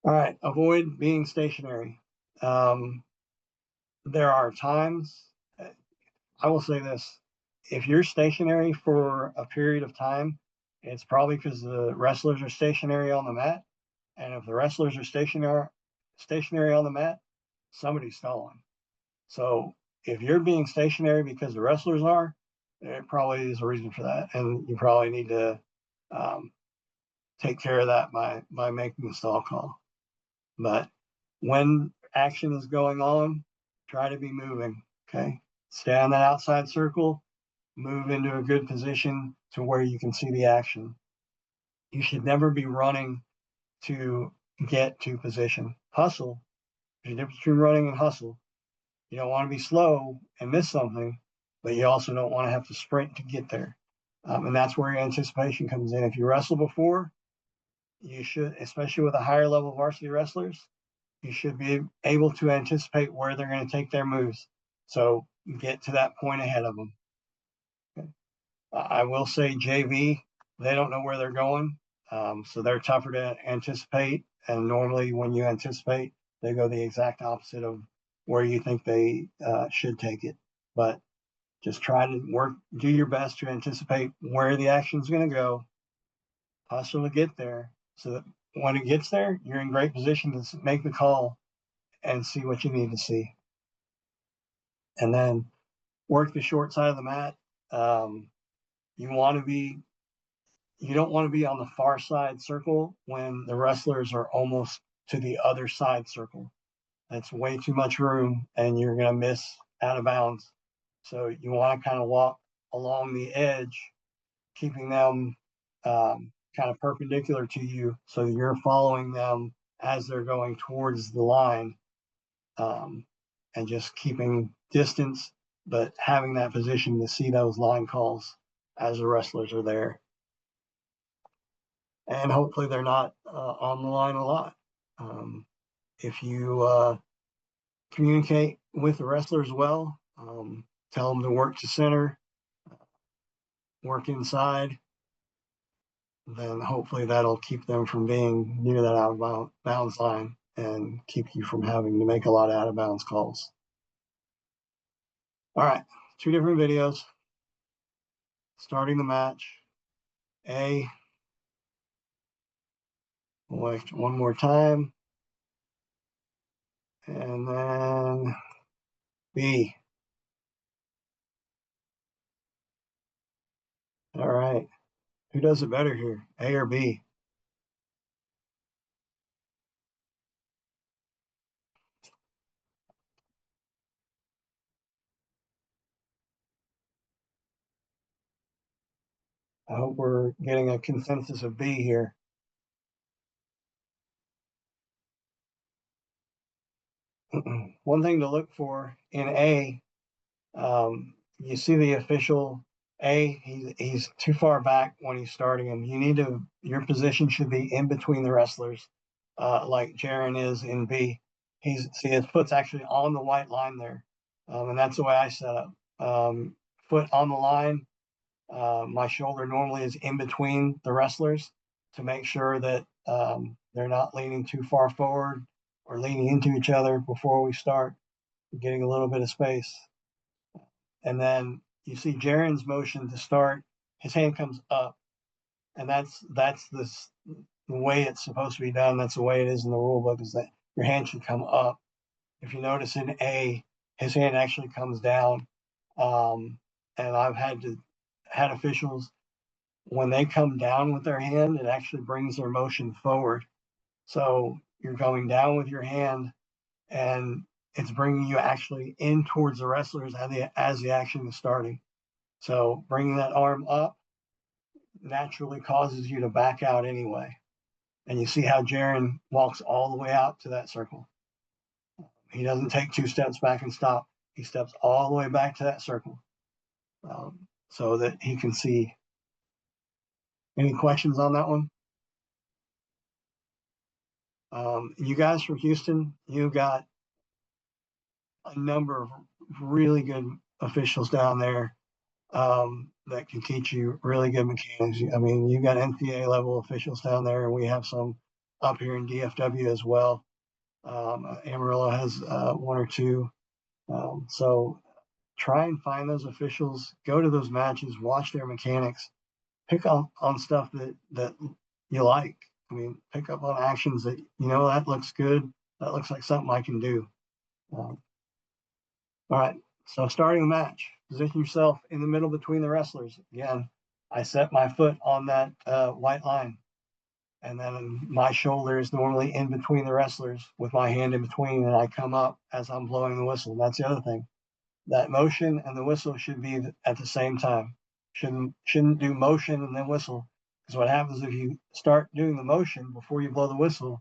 All right, avoid being stationary. There are times, I will say this, if you're stationary for a period of time, it's probably because the wrestlers are stationary on the mat. And if the wrestlers are stationary on the mat, somebody's stalling. So if you're being stationary because the wrestlers are, there probably is a reason for that. And you probably need to take care of that by making a stall call. But when action is going on, try to be moving, okay? Stay on that outside circle, move into a good position to where you can see the action. You should never be running to get to position. Hustle, there's a difference between running and hustle. You don't want to be slow and miss something, but you also don't want to have to sprint to get there. And that's where your anticipation comes in. If you wrestle before, you should, especially with a higher level varsity wrestlers, you should be able to anticipate where they're going to take their moves. So get to that point ahead of them. Okay. I will say JV, they don't know where they're going. So they're tougher to anticipate. And normally when you anticipate, they go the exact opposite of where you think they should take it. But just try to do your best to anticipate where the action is going to go, hustle to get there, so that when it gets there, you're in great position to make the call and see what you need to see. And then work the short side of the mat. You don't want to be on the far side circle when the wrestlers are almost to the other side circle. That's way too much room and you're going to miss out of bounds. So you want to kind of walk along the edge, keeping them kind of perpendicular to you, so you're following them as they're going towards the line. and just keeping distance, but having that position to see those line calls as the wrestlers are there. And hopefully they're not on the line a lot. If you communicate with the wrestlers well, tell them to work to center, work inside, then hopefully that'll keep them from being near that out of bounds line and keep you from having to make a lot of out of bounds calls. All right, 2 different videos. Starting the match. A. Wait one more time. And then B. All right. Who does it better here, A or B? I hope we're getting a consensus of B here. One thing to look for in A, you see the official A, he's too far back when he's starting him. Your position should be in between the wrestlers, like Jaron is in B. His foot's actually on the white line there. And that's the way I set up. Foot on the line. My shoulder normally is in between the wrestlers to make sure that they're not leaning too far forward or leaning into each other before we start, getting a little bit of space. And then you see Jaron's motion to start, his hand comes up, and that's the way it's supposed to be done. That's the way it is in the rule book, is that your hand should come up. If you notice in A, his hand actually comes down. And I've had officials, when they come down with their hand, it actually brings their motion forward. So you're going down with your hand, and it's bringing you actually in towards the wrestlers as the action is starting. So bringing that arm up naturally causes you to back out anyway. And you see how Jaron walks all the way out to that circle. He doesn't take 2 steps back and stop. He steps all the way back to that circle, so that he can see. Any questions on that one? You guys from Houston, you got a number of really good officials down there that can teach you really good mechanics. I mean, you got NCAA level officials down there, and we have some up here in DFW as well. Amarillo has 1 or 2. So try and find those officials, go to those matches, watch their mechanics, pick on stuff that you like. I mean, pick up on actions that, that looks good. That looks like something I can do. All right. So starting the match, position yourself in the middle between the wrestlers. Again, I set my foot on that white line, and then my shoulder is normally in between the wrestlers with my hand in between, and I come up as I'm blowing the whistle. And that's the other thing. That motion and the whistle should be at the same time. Shouldn't do motion and then whistle, because what happens if you start doing the motion before you blow the whistle,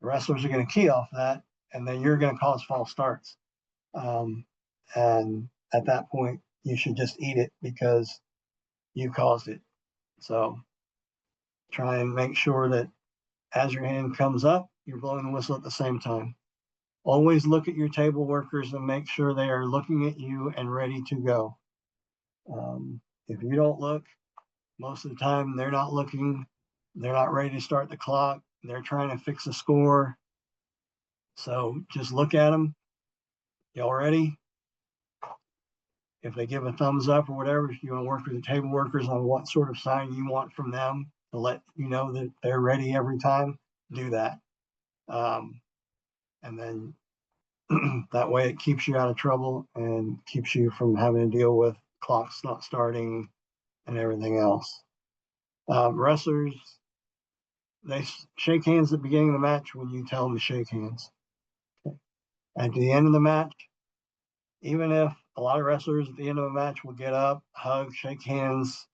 the wrestlers are going to key off that, and then you're going to cause false starts. And at that point, you should just eat it because you caused it. So try and make sure that as your hand comes up, you're blowing the whistle at the same time. Always look at your table workers and make sure they are looking at you and ready to go. If you don't look, most of the time they're not looking. They're not ready to start the clock. They're trying to fix a score. So just look at them. Y'all ready? If they give a thumbs up or whatever, if you want to work with the table workers on what sort of sign you want from them to let you know that they're ready every time, do that. And then that way it keeps you out of trouble and keeps you from having to deal with clocks not starting and everything else. Wrestlers, they shake hands at the beginning of the match when you tell them to shake hands. Okay. At the end of the match, even if a lot of wrestlers at the end of a match will get up, hug, shake hands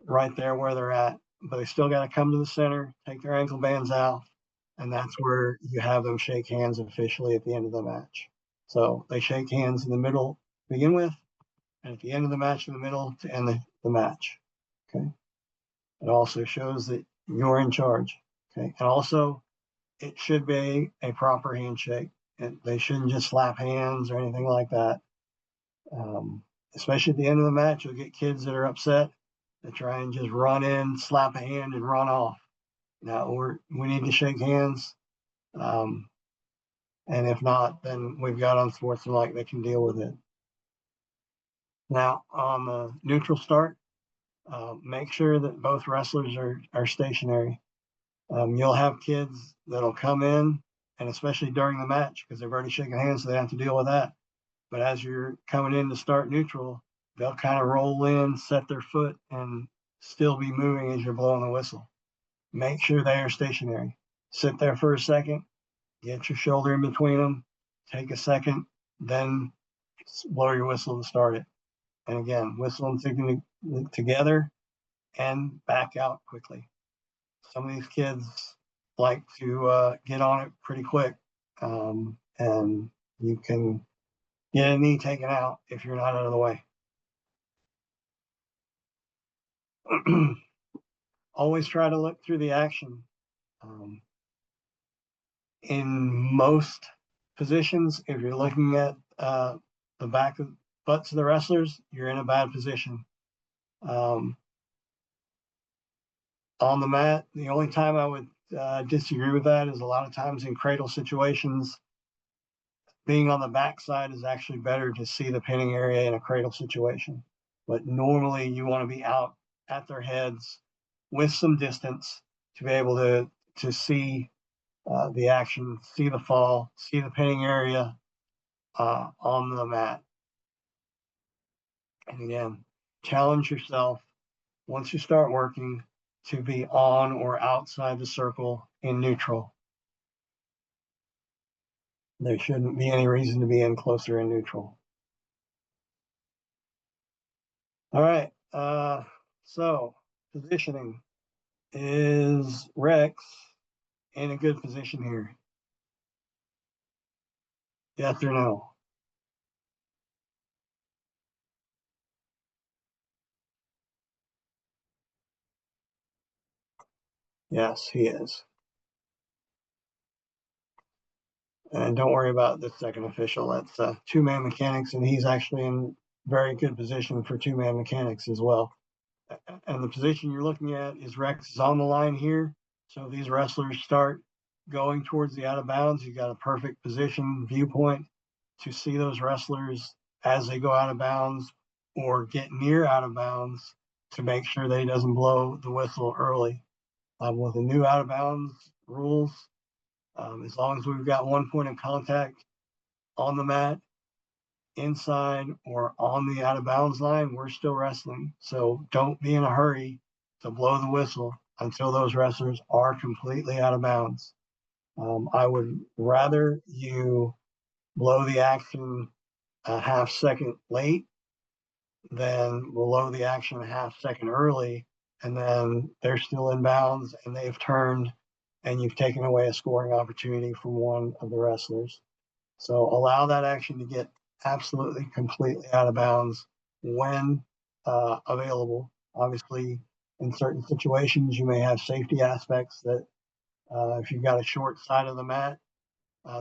right there where they're at, but they still got to come to the center, take their ankle bands out, and that's where you have them shake hands officially at the end of the match. So they shake hands in the middle to begin with, and at the end of the match in the middle to end the match. Okay. It also shows that you're in charge. Okay. And also, it should be a proper handshake. And they shouldn't just slap hands or anything like that. Especially at the end of the match, you'll get kids that are upset that try and just run in, slap a hand, and run off. Now we need to shake hands. And if not, then we've got unsportsmanlike that can deal with it. Now, on the neutral start, make sure that both wrestlers are stationary. You'll have kids that'll come in, and especially during the match, because they've already shaken hands, so they have to deal with that. But as you're coming in to start neutral, they'll kind of roll in, set their foot, and still be moving as you're blowing the whistle. Make sure they are stationary. Sit there for a second, get your shoulder in between them, take a second, then blow your whistle to start it. And again, whistle them together and back out quickly. Some of these kids like to get on it pretty quick, and you can get a knee taken out if you're not out of the way. Always try to look through the action. In most positions, if you're looking at the butts of the wrestlers, you're in a bad position. On the mat, the only time I would disagree with that is a lot of times in cradle situations, being on the backside is actually better to see the pinning area in a cradle situation. But normally you want to be out at their heads with some distance to be able to see the action, see the fall, see the pinning area on the mat. And again, challenge yourself once you start working to be on or outside the circle in neutral. There shouldn't be any reason to be in closer in neutral. All right. So positioning, is Rex in a good position here? Yes or no? Yes, he is. And don't worry about the second official. That's two-man mechanics, and he's actually in very good position for two-man mechanics as well. And the position you're looking at is Rex is on the line here. So if these wrestlers start going towards the out of bounds, you've got a perfect position viewpoint to see those wrestlers as they go out of bounds or get near out of bounds to make sure that he doesn't blow the whistle early. With the new out of bounds rules, as long as we've got one point of contact on the mat, inside or on the out of bounds line, we're still wrestling. So don't be in a hurry to blow the whistle until those wrestlers are completely out of bounds. I would rather you blow the action a half second late than blow the action a half second early, and then they're still in bounds and they've turned and you've taken away a scoring opportunity from one of the wrestlers. So allow that action to get absolutely completely out of bounds when available. Obviously, in certain situations, you may have safety aspects that if you've got a short side of the mat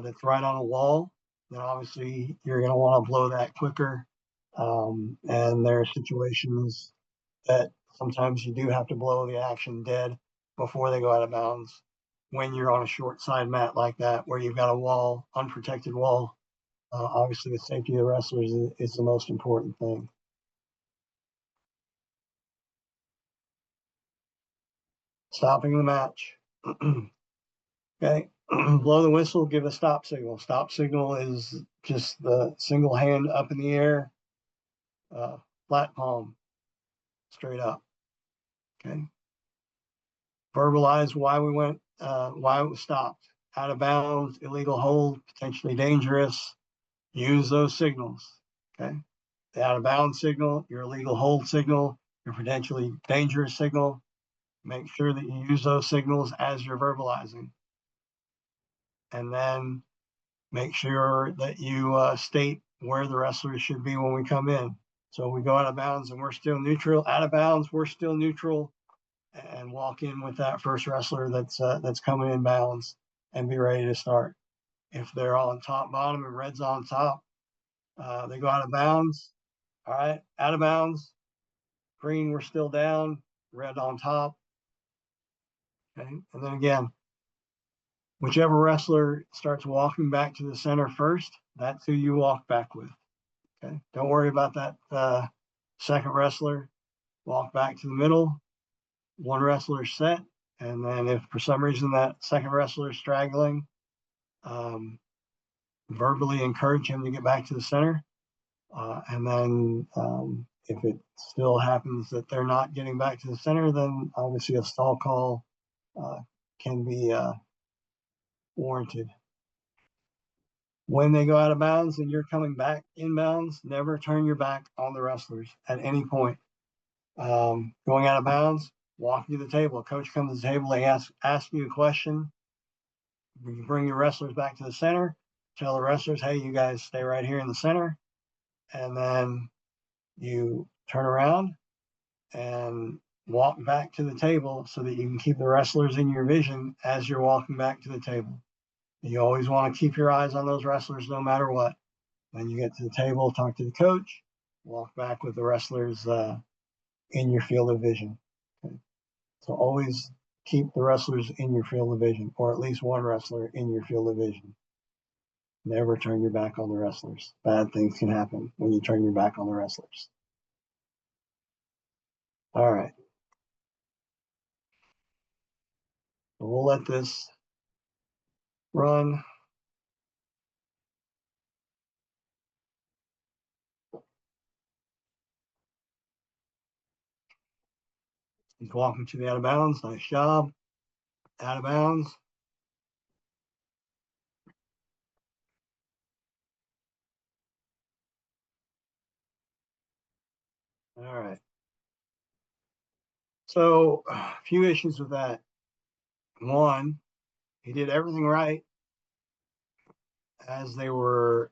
that's right on a wall, then obviously you're going to want to blow that quicker. And there are situations that sometimes you do have to blow the action dead before they go out of bounds when you're on a short side mat like that, where you've got a wall, unprotected wall. Obviously, the safety of the wrestlers is the most important thing. Stopping the match. Okay, blow the whistle, give a stop signal. Stop signal is just the single hand up in the air, flat palm, straight up. Okay. Verbalize why we went, why it was stopped. Out of bounds, illegal hold, potentially dangerous. Use those signals. Okay. The out of bounds signal, your illegal hold signal, your potentially dangerous signal. Make sure that you use those signals as you're verbalizing. And then make sure that you state where the wrestlers should be when we come in. So we go out of bounds and we're still neutral. Out of bounds, we're still neutral, and walk in with that first wrestler that's coming in bounds and be ready to start. If they're on top, bottom, and red's on top, they go out of bounds. All right, out of bounds. Green, we're still down. Red on top. Okay, and then again, whichever wrestler starts walking back to the center first, that's who you walk back with. Okay, don't worry about that second wrestler. Walk back to the middle. One wrestler set, and then if for some reason that second wrestler is straggling, verbally encourage him to get back to the center. And then if it still happens that they're not getting back to the center, then obviously a stall call can be warranted. When they go out of bounds and you're coming back inbounds, never turn your back on the wrestlers at any point. Going out of bounds, walking to the table. A coach comes to the table, they ask you a question. You bring your wrestlers back to the center, tell the wrestlers, hey, you guys stay right here in the center. And then you turn around and walk back to the table so that you can keep the wrestlers in your vision as you're walking back to the table. You always want to keep your eyes on those wrestlers no matter what. When you get to the table, talk to the coach, walk back with the wrestlers in your field of vision. Okay. So always keep the wrestlers in your field of vision, or at least one wrestler in your field of vision. Never turn your back on the wrestlers. Bad things can happen when you turn your back on the wrestlers. All right. So we'll let this run. He's walking to the out of bounds. Nice job. Out of bounds. All right. So a few issues with that. One, he did everything right as they were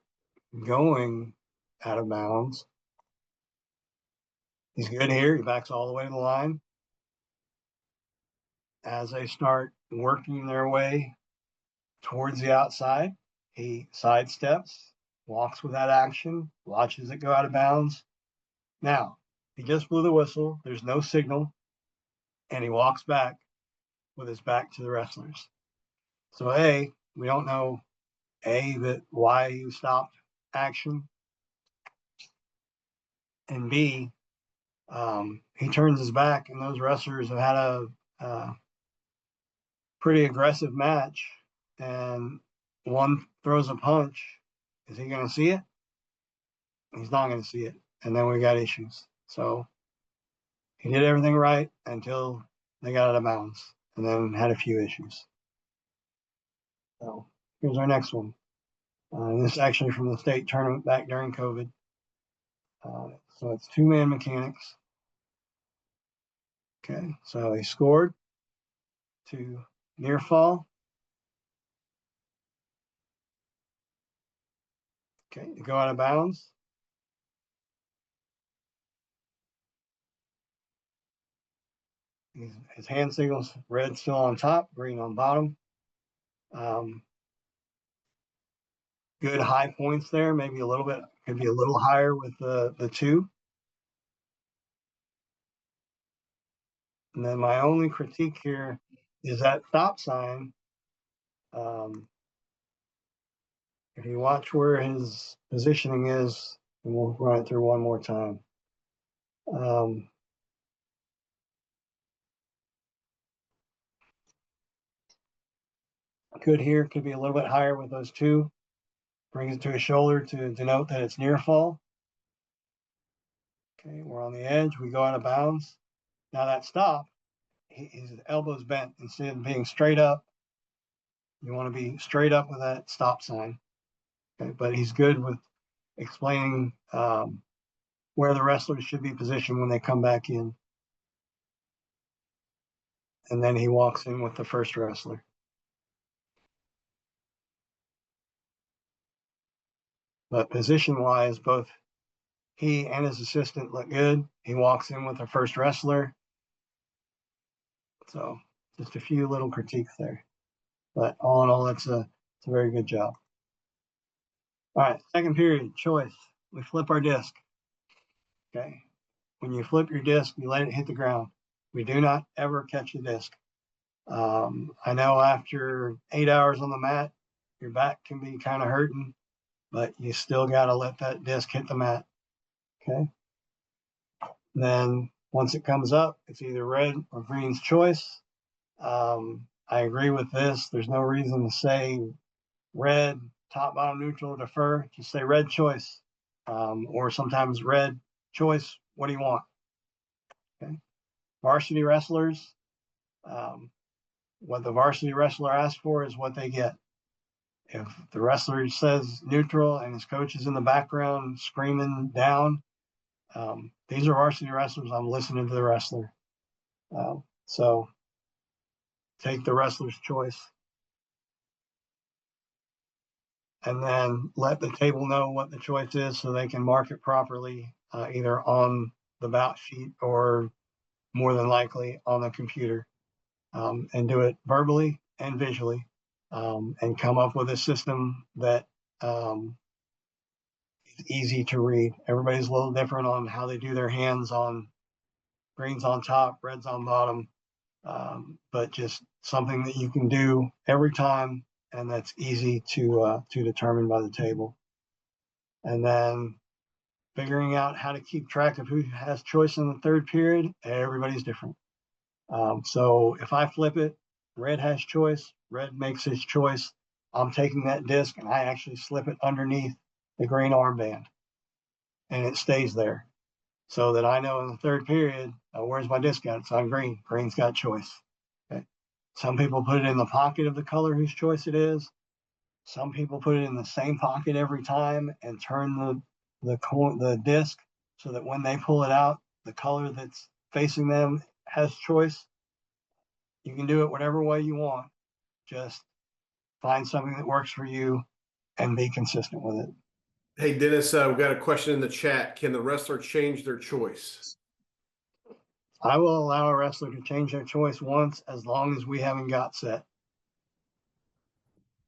going out of bounds. He's good here. He backs all the way to the line. As they start working their way towards the outside, he sidesteps, walks with that action, watches it go out of bounds. Now, he just blew the whistle. There's no signal. And he walks back with his back to the wrestlers. So A, we don't know that why he stopped action. And B, he turns his back, and those wrestlers have had a pretty aggressive match, and one throws a punch. Is he going to see it? He's not going to see it. And then we got issues. So he did everything right until they got out of bounds, and then had a few issues. So here's our next one. This is actually from the state tournament back during COVID. So it's two-man mechanics. Okay, so he scored to near fall. Okay, to go out of bounds. His hand signals, red still on top, green on bottom. Good high points there, maybe a little bit, could be a little higher with the two. And then my only critique here is that stop sign. If you watch where his positioning is, and we'll run it through one more time. Could here, could be a little bit higher with those two. Brings it to his shoulder to denote that it's near fall. Okay, we're on the edge. We go out of bounds. Now that stop, his elbow's bent. Instead of being straight up, you want to be straight up with that stop sign. Okay, but he's good with explaining where the wrestlers should be positioned when they come back in. And then he walks in with the first wrestler. But position wise, both he and his assistant look good. He walks in with our first wrestler. So just a few little critiques there. But all in all, it's a very good job. All right, second period, choice. We flip our disc. Okay. When you flip your disc, you let it hit the ground. We do not ever catch the disc. I know after 8 hours on the mat, your back can be kind of hurting, but you still got to let that disc hit the mat. Okay. Then once it comes up, it's either red or green's choice. I agree with this. There's no reason to say red, top, bottom, neutral, defer. Just say red choice, or sometimes red choice. What do you want? Okay. Varsity wrestlers, what the varsity wrestler asks for is what they get. If the wrestler says neutral and his coach is in the background screaming down, these are varsity wrestlers. I'm listening to the wrestler. So take the wrestler's choice. And then let the table know what the choice is so they can mark it properly, either on the bout sheet or more than likely on the computer, and do it verbally and visually, and come up with a system that is easy to read. Everybody's a little different on how they do their hands on greens on top, reds on bottom, but just something that you can do every time and that's easy to determine by the table. And then figuring out how to keep track of who has choice in the third period. Everybody's different. So if I flip it, red has choice, red makes his choice. I'm taking that disc and I actually slip it underneath the green armband and it stays there so that I know in the third period, where's my disc at? It's on green. Green's got choice. Okay. Some people put it in the pocket of the color whose choice it is. Some people put it in the same pocket every time and turn the disc so that when they pull it out, the color that's facing them has choice. You can do it whatever way you want. Just find something that works for you and be consistent with it. Hey, Dennis, we've got a question in the chat. Can the wrestler change their choice? I will allow a wrestler to change their choice once as long as we haven't got set.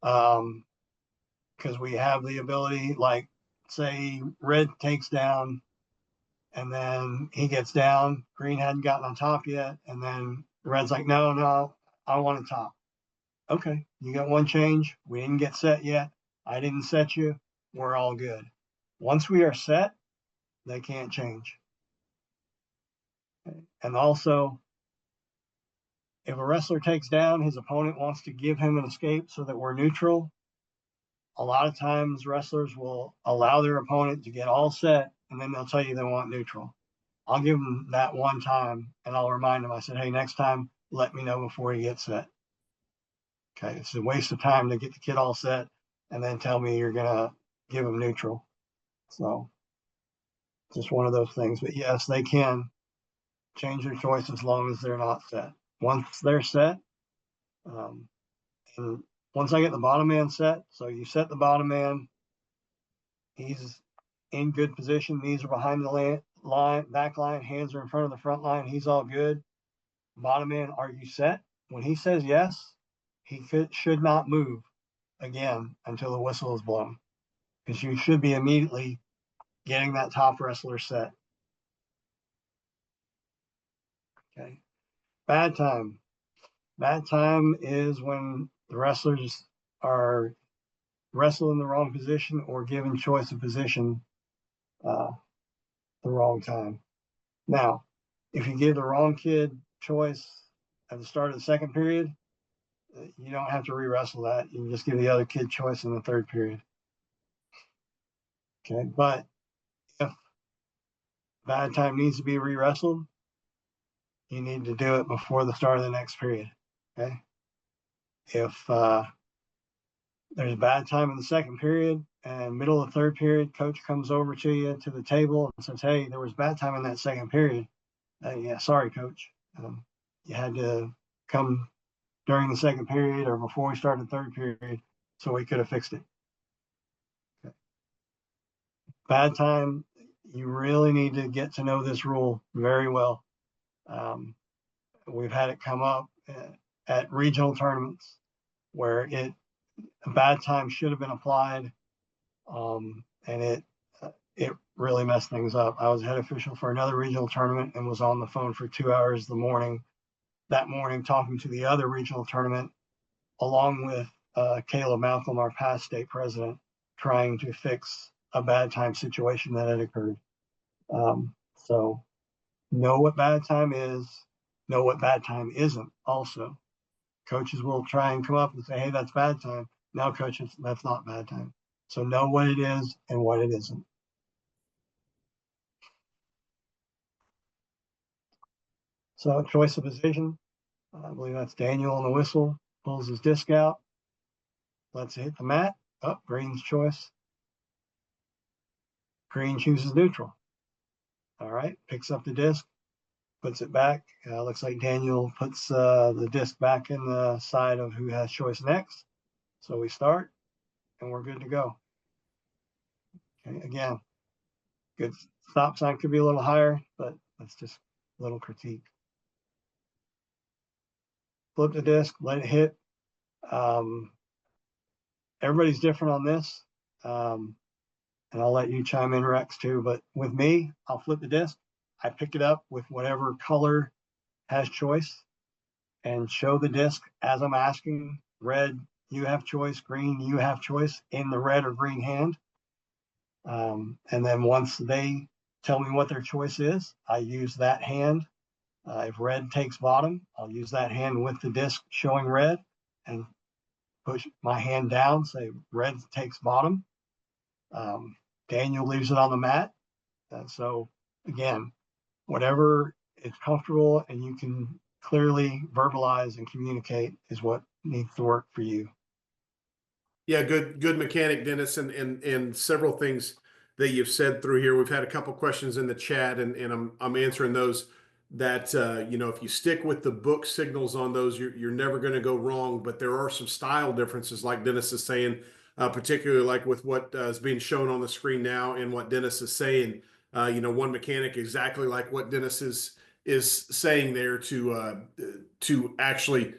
Because we have the ability, like say red takes down and then he gets down, green hadn't gotten on top yet, and then the red's like, no, I want a top. Okay, you got one change. We didn't get set yet. I didn't set you. We're all good. Once we are set, they can't change. Okay. And also, if a wrestler takes down, his opponent wants to give him an escape so that we're neutral. A lot of times wrestlers will allow their opponent to get all set and then they'll tell you they want neutral. I'll give them that one time and I'll remind them. I said, hey, next time, let me know before you get set. Okay, it's a waste of time to get the kid all set and then tell me you're going to give them neutral. So just one of those things. But yes, they can change their choice as long as they're not set. Once they're set, and once I get the bottom man set, so you set the bottom man, he's in good position. Knees are behind the line, back line, hands are in front of the front line. He's all good. Bottom man, are you set? When he says yes, he should not move again until the whistle is blown, because you should be immediately getting that top wrestler set. Okay. Bad time. Bad time is when the wrestlers are wrestling in the wrong position or given choice of position the wrong time. Now, if you give the wrong kid choice at the start of the second period, you don't have to re-wrestle that. You can just give the other kid choice in the third period. Okay, but if bad time needs to be re-wrestled, you need to do it before the start of the next period. Okay, if there's a bad time in the second period and middle of the third period, coach comes over to you to the table and says, hey, there was bad time in that second period. Yeah, sorry, coach. You had to come during the second period or before we started the third period, so we could have fixed it. Okay. bad time, you really need to get to know this rule very well. We've had it come up at regional tournaments where a bad time should have been applied, and it really messed things up. I was head official for another regional tournament and was on the phone for 2 hours that morning talking to the other regional tournament, along with Caleb Malcolm, our past state president, trying to fix a bad time situation that had occurred. So know what bad time is, know what bad time isn't also. Coaches will try and come up and say, hey, that's bad time. No, coaches, that's not bad time. So know what it is and what it isn't. So choice of position, I believe that's Daniel on the whistle, pulls his disc out, lets it hit the mat. Up, green's choice. Green chooses neutral. All right, picks up the disc, puts it back. Looks like Daniel puts the disc back in the side of who has choice next. So we start and we're good to go. Okay, again, good stop sign could be a little higher, but that's just a little critique. Flip the disc, let it hit. Everybody's different on this. And I'll let you chime in, Rex, too. But with me, I'll flip the disc. I pick it up with whatever color has choice and show the disc as I'm asking. Red, you have choice. Green, you have choice in the red or green hand. And then once they tell me what their choice is, I use that hand. If red takes bottom, I'll use that hand with the disc showing red and push my hand down, say red takes bottom. Daniel leaves it on the mat. So again, whatever is comfortable and you can clearly verbalize and communicate is what needs to work for you. Yeah, good mechanic, Dennis, and several things that you've said through here. We've had a couple questions in the chat, and I'm answering those. That if you stick with the book signals on those, you're never going to go wrong. But there are some style differences, like Dennis is saying, particularly like with what is being shown on the screen now and what Dennis is saying. One mechanic exactly like what Dennis is saying there to actually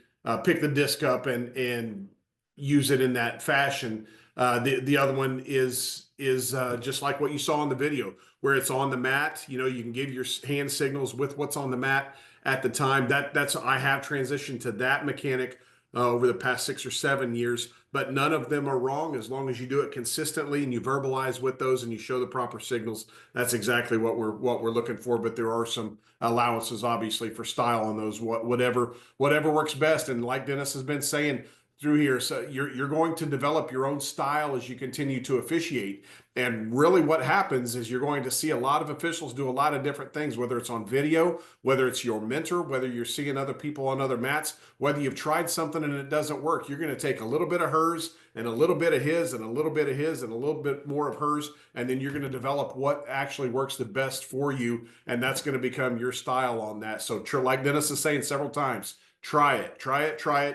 pick the disc up and use it in that fashion. The other one is just like what you saw in the video, where it's on the mat. You can give your hand signals with what's on the mat at the time. That's I have transitioned to that mechanic over the past 6 or 7 years, but none of them are wrong as long as you do it consistently and you verbalize with those and you show the proper signals. That's exactly what we're looking for. But there are some allowances, obviously, for style on those. Whatever works best. And like Dennis has been saying through here, so you're going to develop your own style as you continue to officiate. And really what happens is you're going to see a lot of officials do a lot of different things, whether it's on video, whether it's your mentor, whether you're seeing other people on other mats, whether you've tried something and it doesn't work. You're going to take a little bit of hers and a little bit of his and a little bit of his and a little bit more of hers, and then you're going to develop what actually works the best for you, and that's going to become your style on that. So like Dennis is saying several times, try it,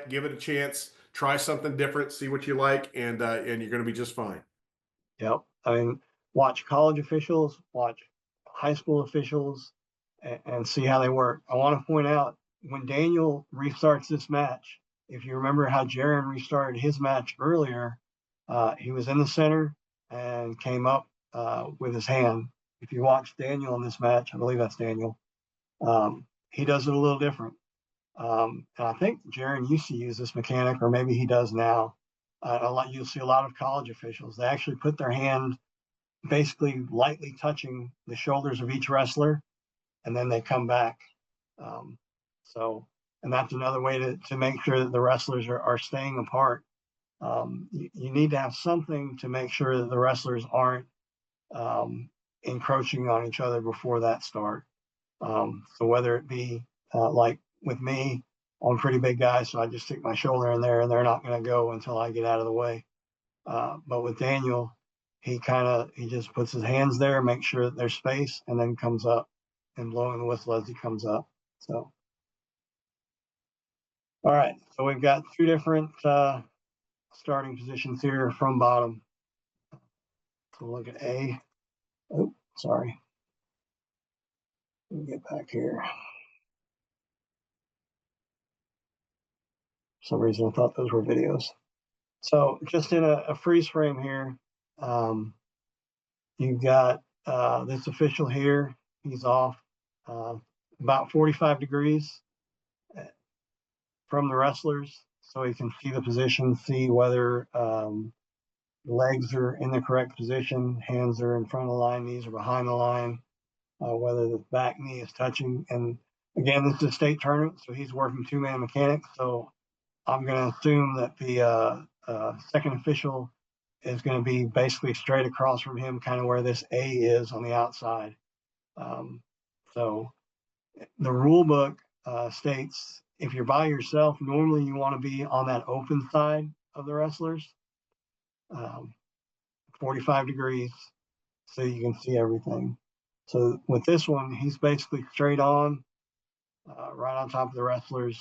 give it a chance. Try something different, see what you like, and you're going to be just fine. Yep. I mean, watch college officials, watch high school officials, and see how they work. I want to point out when Daniel restarts this match, if you remember how Jaron restarted his match earlier, he was in the center and came up with his hand. If you watch Daniel in this match, I believe that's Daniel, he does it a little different. And I think Jaron used to use this mechanic, or maybe he does now. You'll see a lot of college officials. They actually put their hand basically lightly touching the shoulders of each wrestler, and then they come back. And that's another way to make sure that the wrestlers are staying apart. You need to have something to make sure that the wrestlers aren't encroaching on each other before that start. So whether it be like with me, I'm a pretty big guy, so I just stick my shoulder in there and they're not going to go until I get out of the way. But with Daniel, he just puts his hands there, makes sure that there's space, and then comes up and blowing the whistle as he comes up. So, all right. So we've got 2 different starting positions here from bottom. So we'll look at A. Oh, sorry. Let me get back here. For some reason, I thought those were videos. So just in a freeze frame here, you've got this official here. He's off about 45 degrees from the wrestlers, so he can see the position, see whether legs are in the correct position, hands are in front of the line, knees are behind the line, whether the back knee is touching. And again, this is a state tournament, so he's working two-man mechanics. So I'm going to assume that the second official is going to be basically straight across from him, kind of where this A is on the outside. So the rule book states if you're by yourself, normally you want to be on that open side of the wrestlers, 45 degrees, so you can see everything. So with this one, he's basically straight on, right on top of the wrestlers.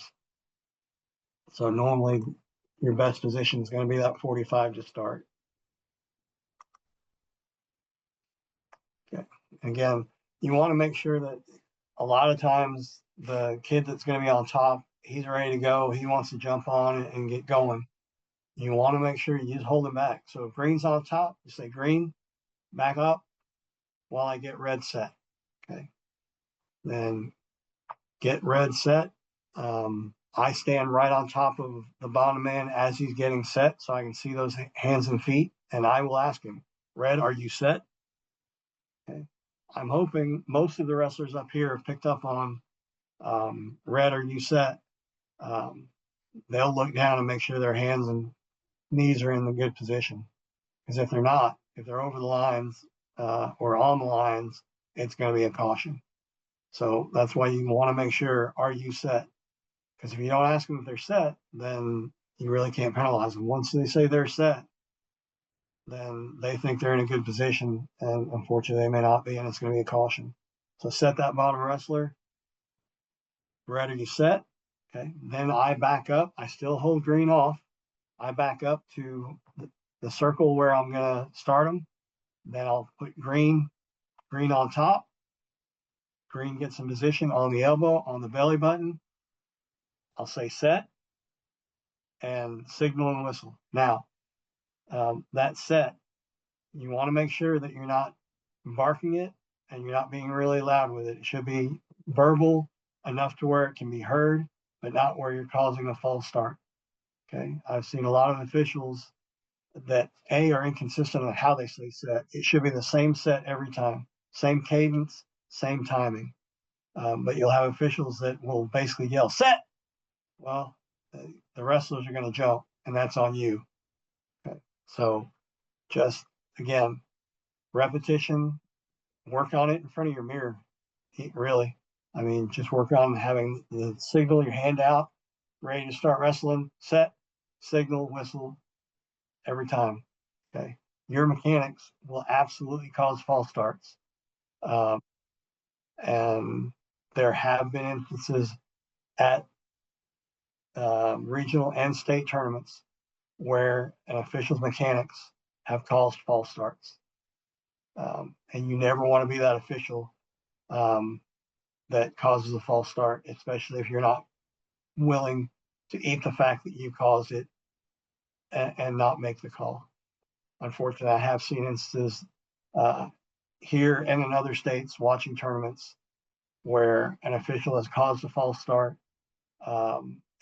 So normally your best position is going to be that 45 to start. Okay. Again, you want to make sure that a lot of times the kid that's going to be on top, he's ready to go. He wants to jump on and get going. You want to make sure you just hold him back. So if green's on top, you say green, back up while I get red set. Okay. Then get red set. I stand right on top of the bottom man as he's getting set, so I can see those hands and feet, and I will ask him, red, are you set? Okay. I'm hoping most of the wrestlers up here have picked up on red, are you set? They'll look down and make sure their hands and knees are in the good position. Because if they're not, if they're over the lines or on the lines, it's going to be a caution. So that's why you want to make sure, are you set? Because if you don't ask them if they're set, then you really can't penalize them. Once they say they're set, then they think they're in a good position, and unfortunately they may not be, and it's going to be a caution. So set that bottom wrestler. Red, are you set? Okay. Then I back up. I still hold green off. I back up to the circle where I'm going to start them. Then I'll put green on top. Green gets in position on the elbow, on the belly button. I'll say set and signal and whistle. Now, that set, you want to make sure that you're not barking it and you're not being really loud with it. It should be verbal enough to where it can be heard, but not where you're causing a false start. Okay. I've seen a lot of officials that are inconsistent on how they say set. It should be the same set every time, same cadence, same timing. But you'll have officials that will basically yell set. Well, the wrestlers are going to jump, and that's on you. Okay. So just again, repetition, work on it in front of your mirror. Really, I mean, just work on having the signal, your hand out, ready to start wrestling, set, signal, whistle every time. Okay. Your mechanics will absolutely cause false starts. And there have been instances at regional and state tournaments where an official's mechanics have caused false starts. And you never want to be that official that causes a false start, especially if you're not willing to eat the fact that you caused it and not make the call. Unfortunately, I have seen instances here and in other states watching tournaments where an official has caused a false start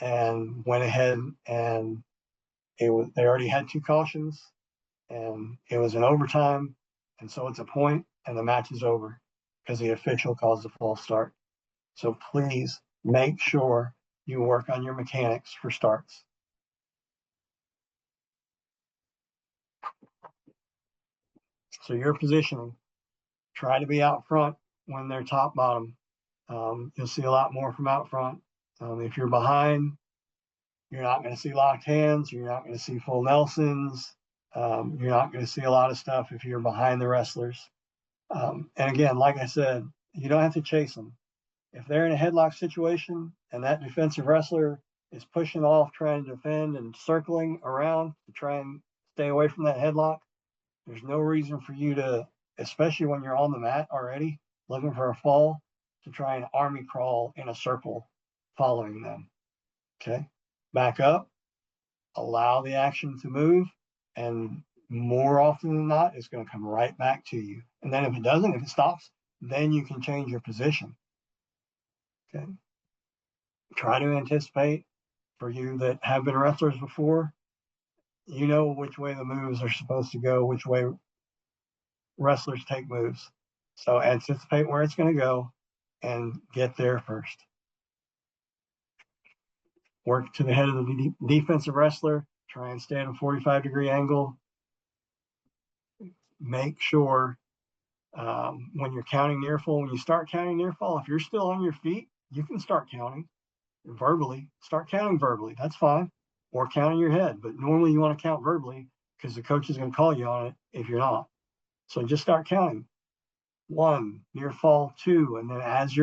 and went ahead and they already had two cautions and it was an overtime, and so it's a point and the match is over because the official caused a false start. So please make sure you work on your mechanics for starts. So your positioning, try to be out front when they're top bottom. You'll see a lot more from out front. If you're behind, you're not going to see locked hands. You're not going to see full Nelsons. You're not going to see a lot of stuff if you're behind the wrestlers. And again, like I said, you don't have to chase them. If they're in a headlock situation and that defensive wrestler is pushing off, trying to defend and circling around to try and stay away from that headlock, there's no reason for you to especially when you're on the mat already, looking for a fall, to try and army crawl in a circle following them. Okay. Back up, allow the action to move, and more often than not, it's going to come right back to you. And then if it doesn't, if it stops, then you can change your position. Okay. Try to anticipate. For you that have been wrestlers before, you know which way the moves are supposed to go, which way wrestlers take moves. So anticipate where it's going to go and get there first. Work to the head of the defensive wrestler. Try and stay at a 45-degree angle. Make sure when you're counting near fall, when you start counting near fall, if you're still on your feet, you can start counting verbally. Start counting verbally. That's fine. Or count in your head. But normally you want to count verbally because the coach is going to call you on it if you're not. So just start counting. 1, near fall, 2, and then as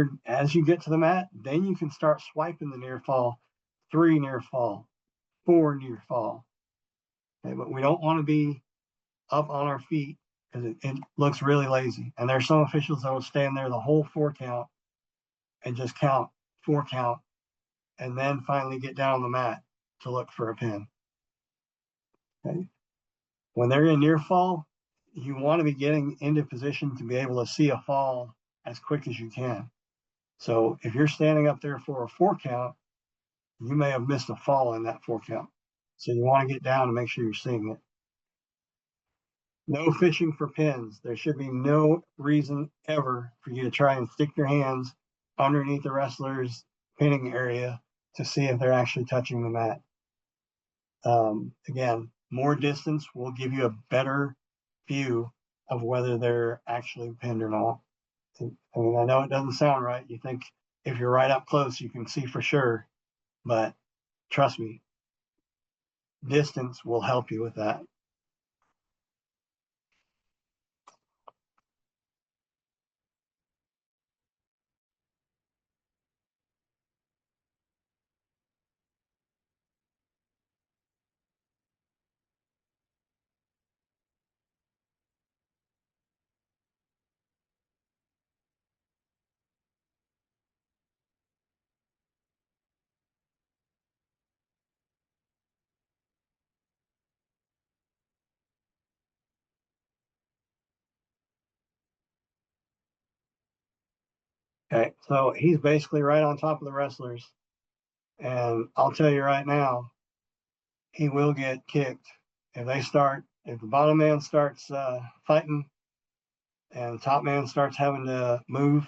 you get to the mat, then you can start swiping the near fall. 3, near fall, 4, near fall. Okay, but we don't want to be up on our feet because it looks really lazy. And there's some officials that will stand there the whole 4 count and just count 4 count, and then finally get down on the mat to look for a pin. Okay. When they're in near fall, you want to be getting into position to be able to see a fall as quick as you can. So if you're standing up there for a 4 count, you may have missed a fall in that 4 count. So you want to get down and make sure you're seeing it. No fishing for pins. There should be no reason ever for you to try and stick your hands underneath the wrestler's pinning area to see if they're actually touching the mat. Again, more distance will give you a better view of whether they're actually pinned or not. I mean, I know it doesn't sound right. You think if you're right up close, you can see for sure, but trust me, distance will help you with that. Okay, so he's basically right on top of the wrestlers. And I'll tell you right now, he will get kicked. If the bottom man starts fighting and top man starts having to move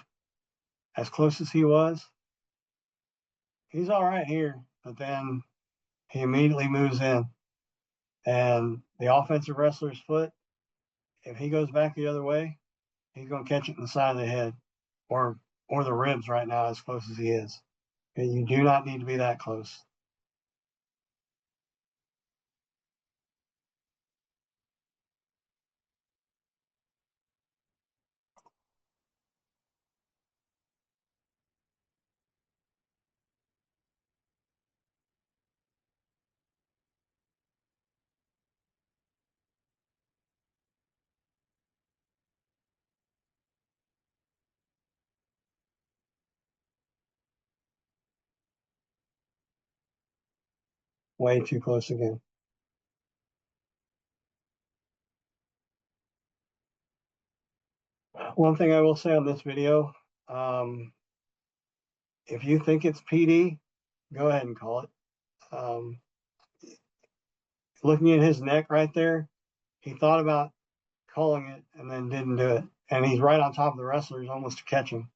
as close as he was, he's all right here. But then he immediately moves in. And the offensive wrestler's foot, if he goes back the other way, he's going to catch it in the side of the head or the ribs right now, as close as he is. Okay, you do not need to be that close. Way too close again. One thing I will say on this video, if you think it's PD, go ahead and call it. Looking at his neck right there, he thought about calling it and then didn't do it. And he's right on top of the wrestlers almost to catch him.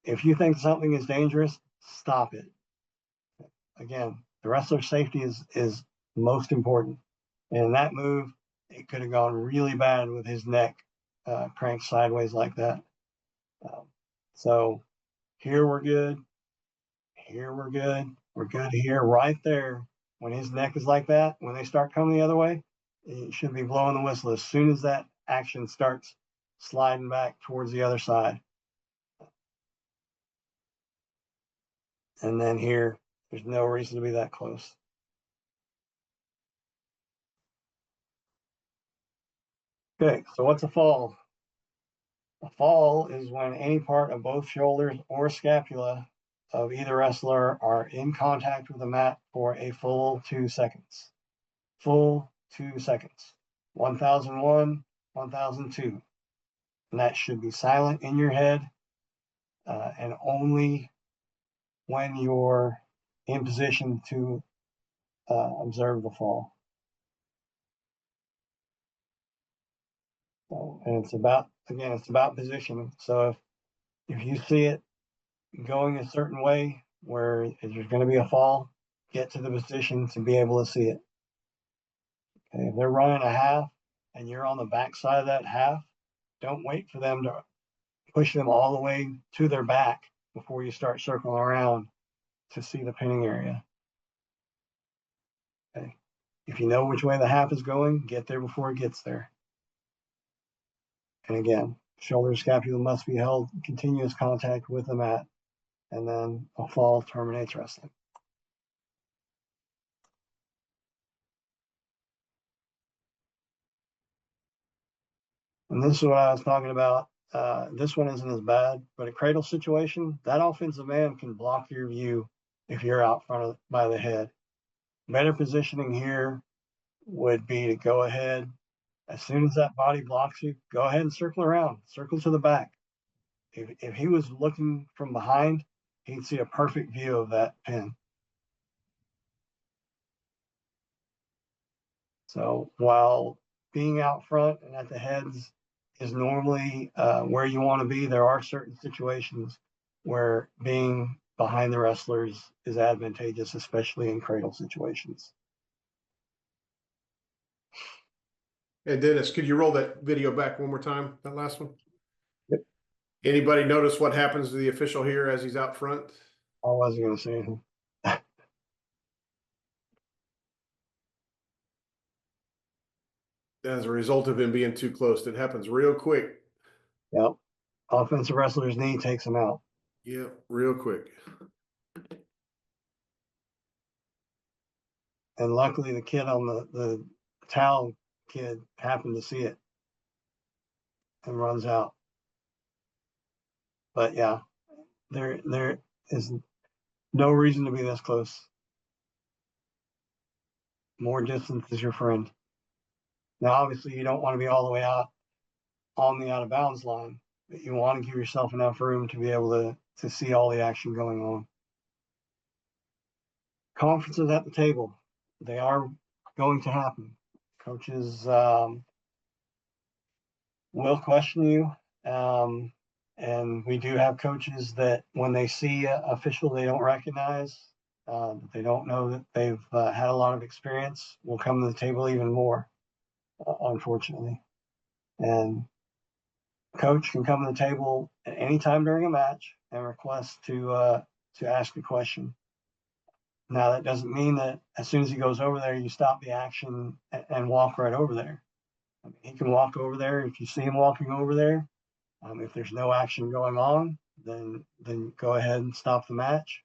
If you think something is dangerous, stop it. Again, the wrestler's safety is most important. And in that move, it could have gone really bad with his neck cranked sideways like that. So here we're good. Here we're good. We're good here, right there. When his neck is like that, when they start coming the other way, you should be blowing the whistle as soon as that action starts sliding back towards the other side. And then here, there's no reason to be that close. Okay, so what's a fall? A fall is when any part of both shoulders or scapula of either wrestler are in contact with the mat for a full 2 seconds. Full 2 seconds. 1001, 1002. And that should be silent in your head and only when you're in position to observe the fall. So, and it's about, again, it's about positioning. So if you see it going a certain way where there's going to be a fall, get to the position to be able to see it. Okay, if they're running a half and you're on the back side of that half, don't wait for them to push them all the way to their back before you start circling around to see the pinning area. Okay. If you know which way the half is going, get there before it gets there. And again, shoulder scapula must be held in continuous contact with the mat, and then a fall terminates wrestling. And this is what I was talking about. This one isn't as bad, but a cradle situation, that offensive man can block your view if you're out front of, by the head. Better positioning here would be to go ahead. As soon as that body blocks you, go ahead and circle around, circle to the back. If he was looking from behind, he'd see a perfect view of that pin. So while being out front and at the heads is normally where you want to be, there are certain situations where being behind the wrestlers is advantageous, especially in cradle situations. Hey, Dennis, could you roll that video back one more time, that last one? Yep. Anybody notice what happens to the official here as he's out front? I wasn't going to say anything. As a result of him being too close, it happens real quick. Yep. Offensive wrestler's knee takes him out. Yeah, real quick. And luckily the kid on the towel kid happened to see it and runs out. But yeah, there is no reason to be this close. More distance is your friend. Now, obviously, you don't want to be all the way out on the out of bounds line, but you want to give yourself enough room to be able to see all the action going on. Conferences at the table, they are going to happen. Coaches will question you. And we do have coaches that when they see an official they don't recognize, they don't know that they've had a lot of experience, will come to the table even more, unfortunately. And coach can come to the table at any time during a match and request to ask a question. Now, that doesn't mean that as soon as he goes over there, you stop the action and walk right over there. I mean, he can walk over there. If you see him walking over there, if there's no action going on, then go ahead and stop the match.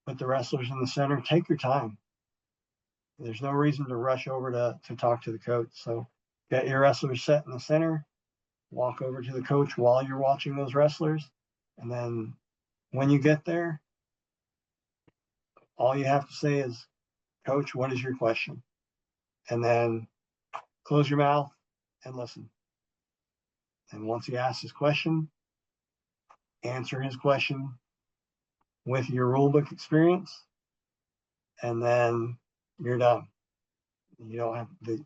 Put the wrestlers in the center. Take your time. There's no reason to rush over to talk to the coach. So get your wrestlers set in the center. Walk over to the coach while you're watching those wrestlers. And then when you get there, all you have to say is, Coach, what is your question? And then close your mouth and listen. And once he asks his question, answer his question with your rulebook experience, and then you're done. You don't have the,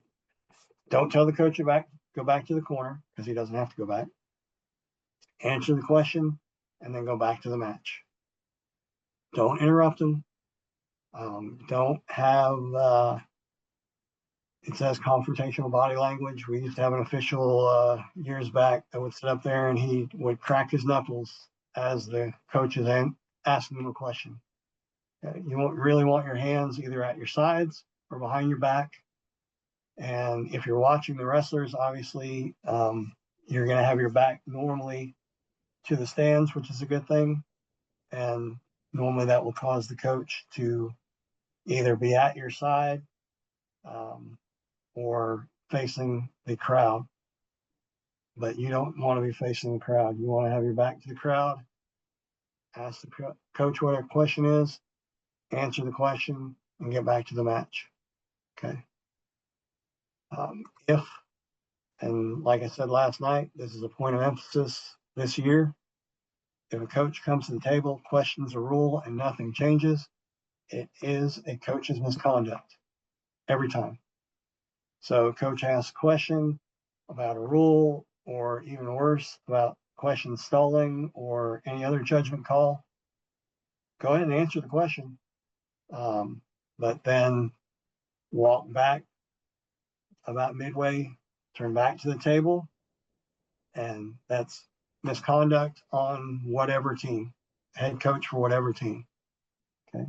don't tell the coach go back to the corner, because he doesn't have to go back. Answer the question and then go back to the match. Don't interrupt him. Don't have it says confrontational body language. We used to have an official years back that would sit up there and he would crack his knuckles as the coach is asking him a question. You really want your hands either at your sides or behind your back. And if you're watching the wrestlers, obviously, you're going to have your back normally to the stands, which is a good thing. And normally that will cause the coach to either be at your side or facing the crowd. but you don't want to be facing the crowd. You want to have your back to the crowd, ask the coach what a question is, answer the question, and get back to the match. Okay. If, and like I said last night, this is a point of emphasis this year. If a coach comes to the table, questions a rule, and nothing changes, it is a coach's misconduct every time. So a coach asks a question about a rule, or even worse, about question stalling or any other judgment call. Go ahead and answer the question, but then walk back about midway, turn back to the table, and that's misconduct on whatever team, head coach for whatever team. Okay.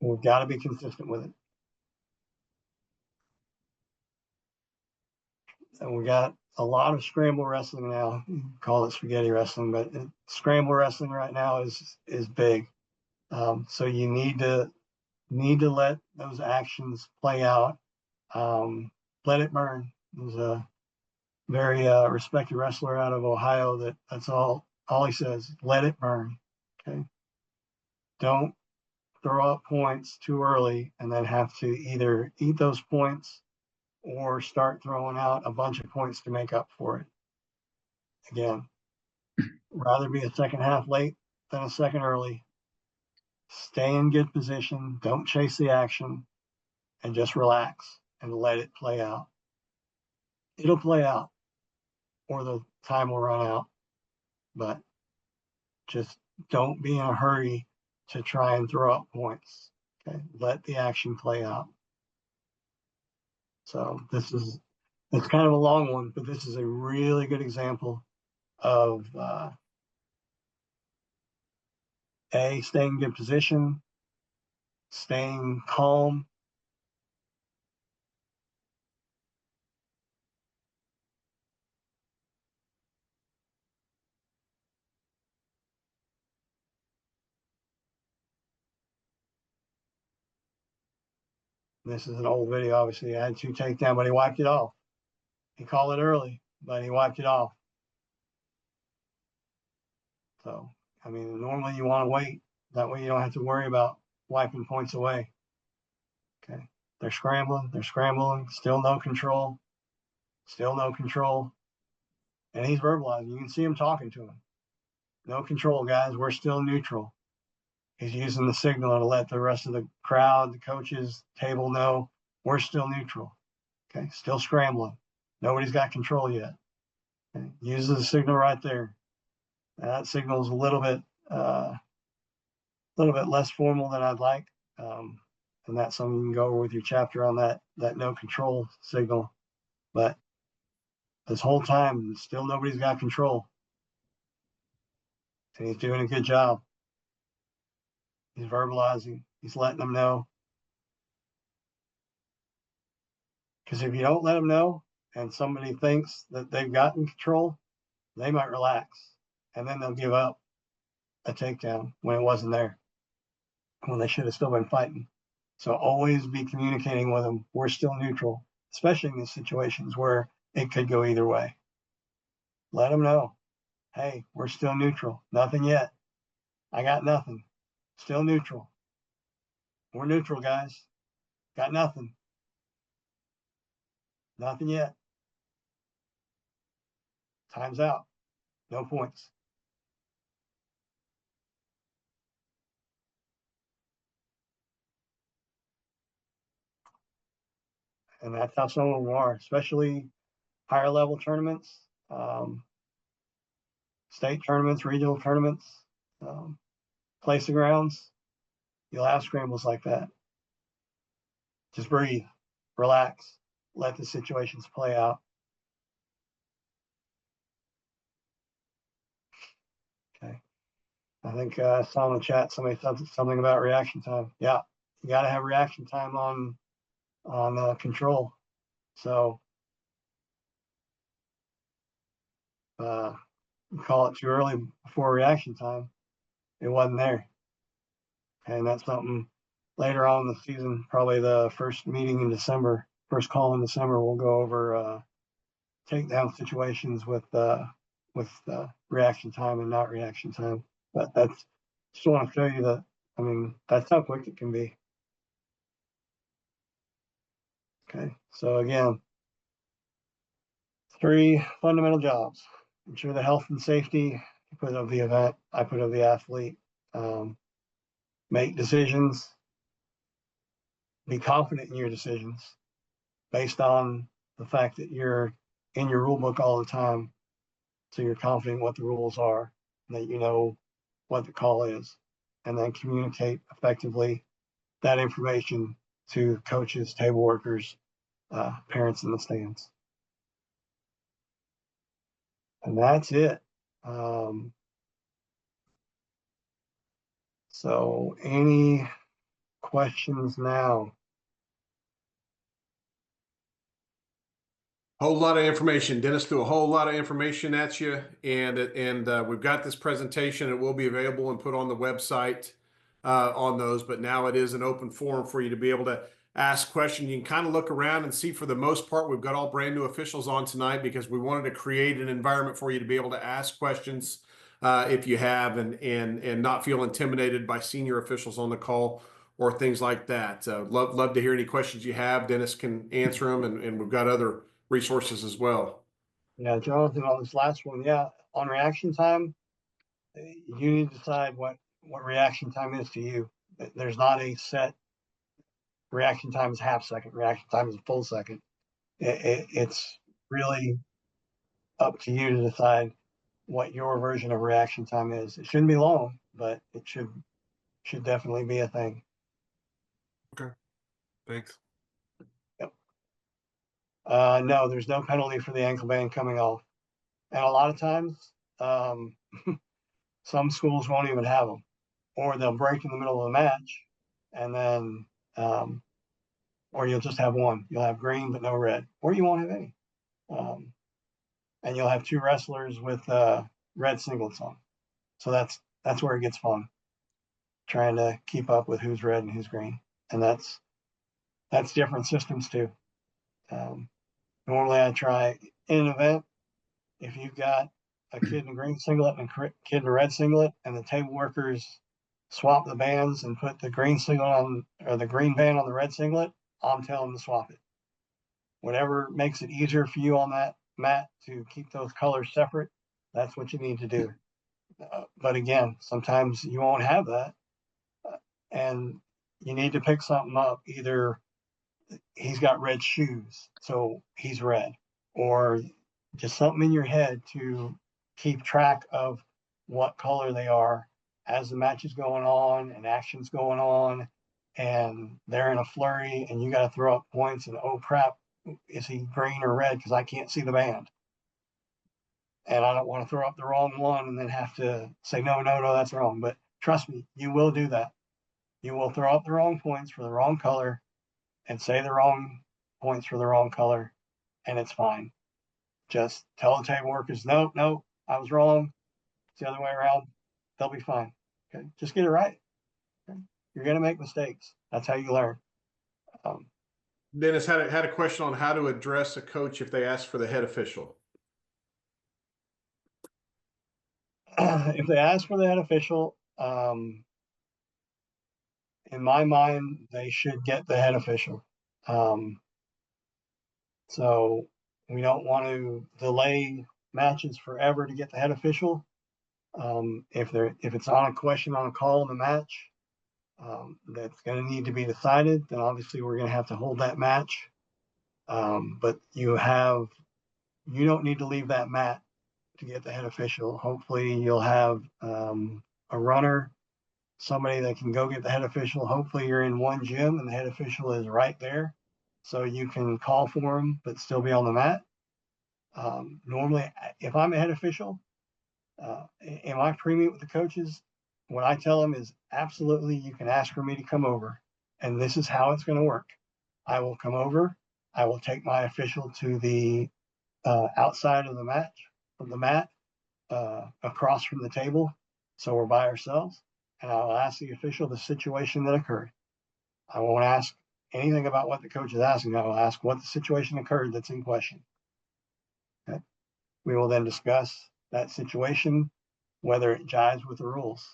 We've got to be consistent with it. And we got a lot of scramble wrestling now. You can call it spaghetti wrestling, but scramble wrestling right now is big. So you need to let those actions play out. Let it burn. There's a very respected wrestler out of Ohio that's all he says. Let it burn. Okay. Don't throw up points too early and then have to either eat those points or start throwing out a bunch of points to make up for it. Again, rather be a second half late than a second early. Stay in good position. Don't chase the action and just relax and let it play out. It'll play out or the time will run out, but just don't be in a hurry to try and throw up points. Okay. Let the action play out. So it's kind of a long one, but this is a really good example of staying in good position, staying calm. This is an old video, obviously. I had 2 takedown, but he wiped it off. He called it early, but he wiped it off. So, I mean, normally you want to wait. That way you don't have to worry about wiping points away. Okay. They're scrambling, still no control. And he's verbalizing. You can see him talking to him. No control, guys. We're still neutral. He's using the signal to let the rest of the crowd, the coaches, table know we're still neutral. Okay. Still scrambling. Nobody's got control yet. Okay. Uses the signal right there. That signal is a little bit less formal than I'd like. And that's something you can go over with your chapter on that no control signal. But this whole time, still nobody's got control. And he's doing a good job. He's verbalizing. He's letting them know. Because if you don't let them know and somebody thinks that they've gotten control, they might relax. And then they'll give up a takedown when it wasn't there, when they should have still been fighting. So always be communicating with them. We're still neutral, especially in these situations where it could go either way. Let them know, hey, we're still neutral. Nothing yet. I got nothing. Still neutral. We're neutral, guys. Got nothing. Nothing yet. Time's out. No points. And that's how some of them are, especially higher level tournaments, state tournaments, regional tournaments, placing rounds. You'll have scrambles like that. Just breathe, relax, let the situations play out. Okay. I think I saw in the chat somebody said something about reaction time. Yeah, you got to have reaction time on control. So you call it too early before reaction time. It wasn't there. And that's something later on in the season, probably the first meeting in December, first call in December, we'll go over takedown situations with reaction time and not reaction time. But that's just want to show you that. I mean, that's how quick it can be. Okay, so again, 3 fundamental jobs: ensure the health and safety. You put of the event. I put of the athlete. Make decisions. Be confident in your decisions based on the fact that you're in your rule book all the time. So you're confident what the rules are, and that you know what the call is, and then communicate effectively that information to coaches, table workers, parents in the stands. And that's it. So any questions now? Whole lot of information. Dennis threw a whole lot of information at you, and we've got this presentation. It will be available and put on the website on those. But now it is an open forum for you to be able to ask questions. You can kind of look around and see. For the most part, we've got all brand new officials on tonight because we wanted to create an environment for you to be able to ask questions if you have, and not feel intimidated by senior officials on the call or things like that. Love to hear any questions you have. Dennis can answer them, and we've got other resources as well. Yeah, Jonathan, on this last one, yeah, on reaction time, you need to decide what reaction time is to you. There's not a set reaction time is half second, reaction time is a full second. It's really up to you to decide what your version of reaction time is. It shouldn't be long, but it should definitely be a thing. Okay, thanks. Yep. No, there's no penalty for the ankle band coming off, and a lot of times, some schools won't even have them, or they'll break in the middle of the match, and then, or you'll just have one. You'll have green but no red, or you won't have any. And you'll have 2 wrestlers with red singlets on. So that's where it gets fun, trying to keep up with who's red and who's green, and that's different systems too. Normally, I try in an event, if you've got a kid in a green singlet and a kid in a red singlet, and the table workers swap the bands and put the green singlet on, or the green band on the red singlet, I'm telling them to swap it. Whatever makes it easier for you on that mat to keep those colors separate, that's what you need to do. But again, sometimes you won't have that, and you need to pick something up. Either he's got red shoes, so he's red, or just something in your head to keep track of what color they are as the match is going on and action's going on, and they're in a flurry, and you got to throw up points, and oh crap, is he green or red? Because I can't see the band. And I don't want to throw up the wrong one and then have to say, no, that's wrong. But trust me, you will do that. You will throw up the wrong points for the wrong color and say the wrong points for the wrong color, and it's fine. Just tell the table workers, no, I was wrong. It's the other way around. They'll be fine. Okay, just get it right. Okay? You're going to make mistakes. That's how you learn. Dennis had a question on how to address a coach if they ask for the head official. If they ask for the head official, in my mind, they should get the head official. So we don't want to delay matches forever to get the head official. If it's on a question on a call in the match, that's going to need to be decided, then obviously we're going to have to hold that match. But you don't need to leave that mat to get the head official. Hopefully you'll have a runner, somebody that can go get the head official. Hopefully you're in one gym and the head official is right there, so you can call for him but still be on the mat. Normally, if I'm a head official, in my pre-meet with the coaches, what I tell them is absolutely, you can ask for me to come over, and this is how it's going to work. I will come over. I will take my official to the outside of the mat, across from the table, so we're by ourselves, and I will ask the official the situation that occurred. I won't ask anything about what the coach is asking. I will ask what the situation occurred that's in question. We will then discuss that situation, whether it jives with the rules.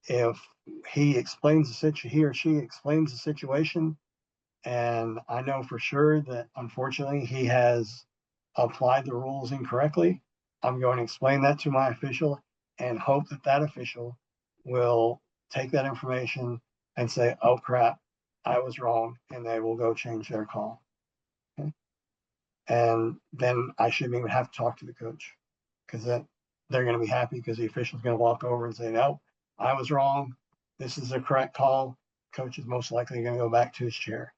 If he or she explains the situation, and I know for sure that unfortunately he has applied the rules incorrectly, I'm going to explain that to my official and hope that that official will take that information and say, oh crap, I was wrong, and they will go change their call. Okay? And then I shouldn't even have to talk to the coach, because then they're going to be happy because the official's going to walk over and say, no, I was wrong. This is the correct call. Coach is most likely going to go back to his chair.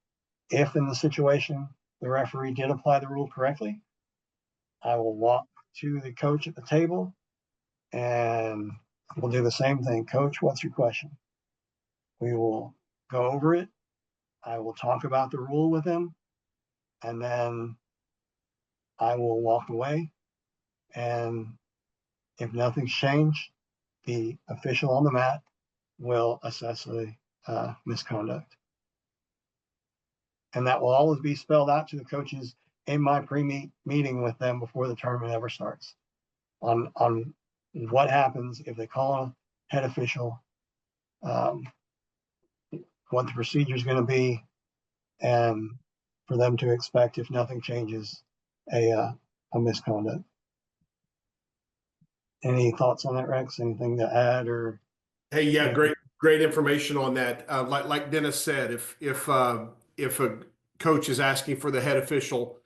If in the situation the referee did apply the rule correctly, I will walk to the coach at the table and we'll do the same thing. Coach, what's your question? We will go over it. I will talk about the rule with him, and then I will walk away. And if nothing's changed, the official on the mat will assess the misconduct. And that will always be spelled out to the coaches in my meeting with them before the tournament ever starts on what happens if they call a head official, what the procedure is going to be, and for them to expect, if nothing changes, a misconduct. Any thoughts on that, Rex? Anything to add or? Hey, yeah, great information on that. Like Dennis said, if a coach is asking for the head official,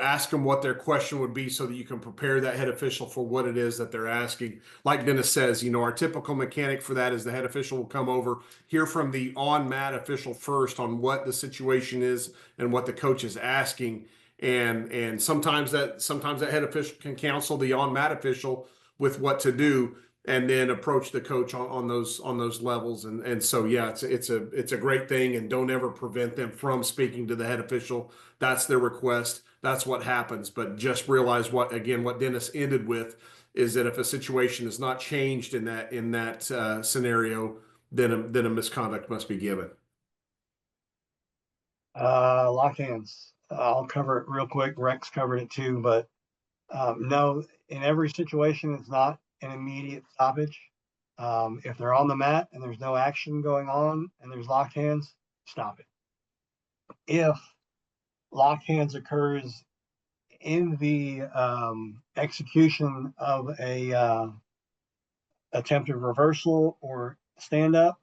ask them what their question would be so that you can prepare that head official for what it is that they're asking. Like Dennis says, our typical mechanic for that is the head official will come over, hear from the on-mat official first on what the situation is and what the coach is asking. And sometimes that head official can counsel the on-mat official with what to do, and then approach the coach on those levels. And so, yeah, it's a great thing, and don't ever prevent them from speaking to the head official. That's their request. That's what happens. But just realize what Dennis ended with is that if a situation is not changed in that scenario, then a misconduct must be given. Lock hands. I'll cover it real quick. Rex covered it too, but no, in every situation, it's not an immediate stoppage. If they're on the mat and there's no action going on and there's locked hands, stop it. If locked hands occurs in the execution of a attempted reversal or stand up,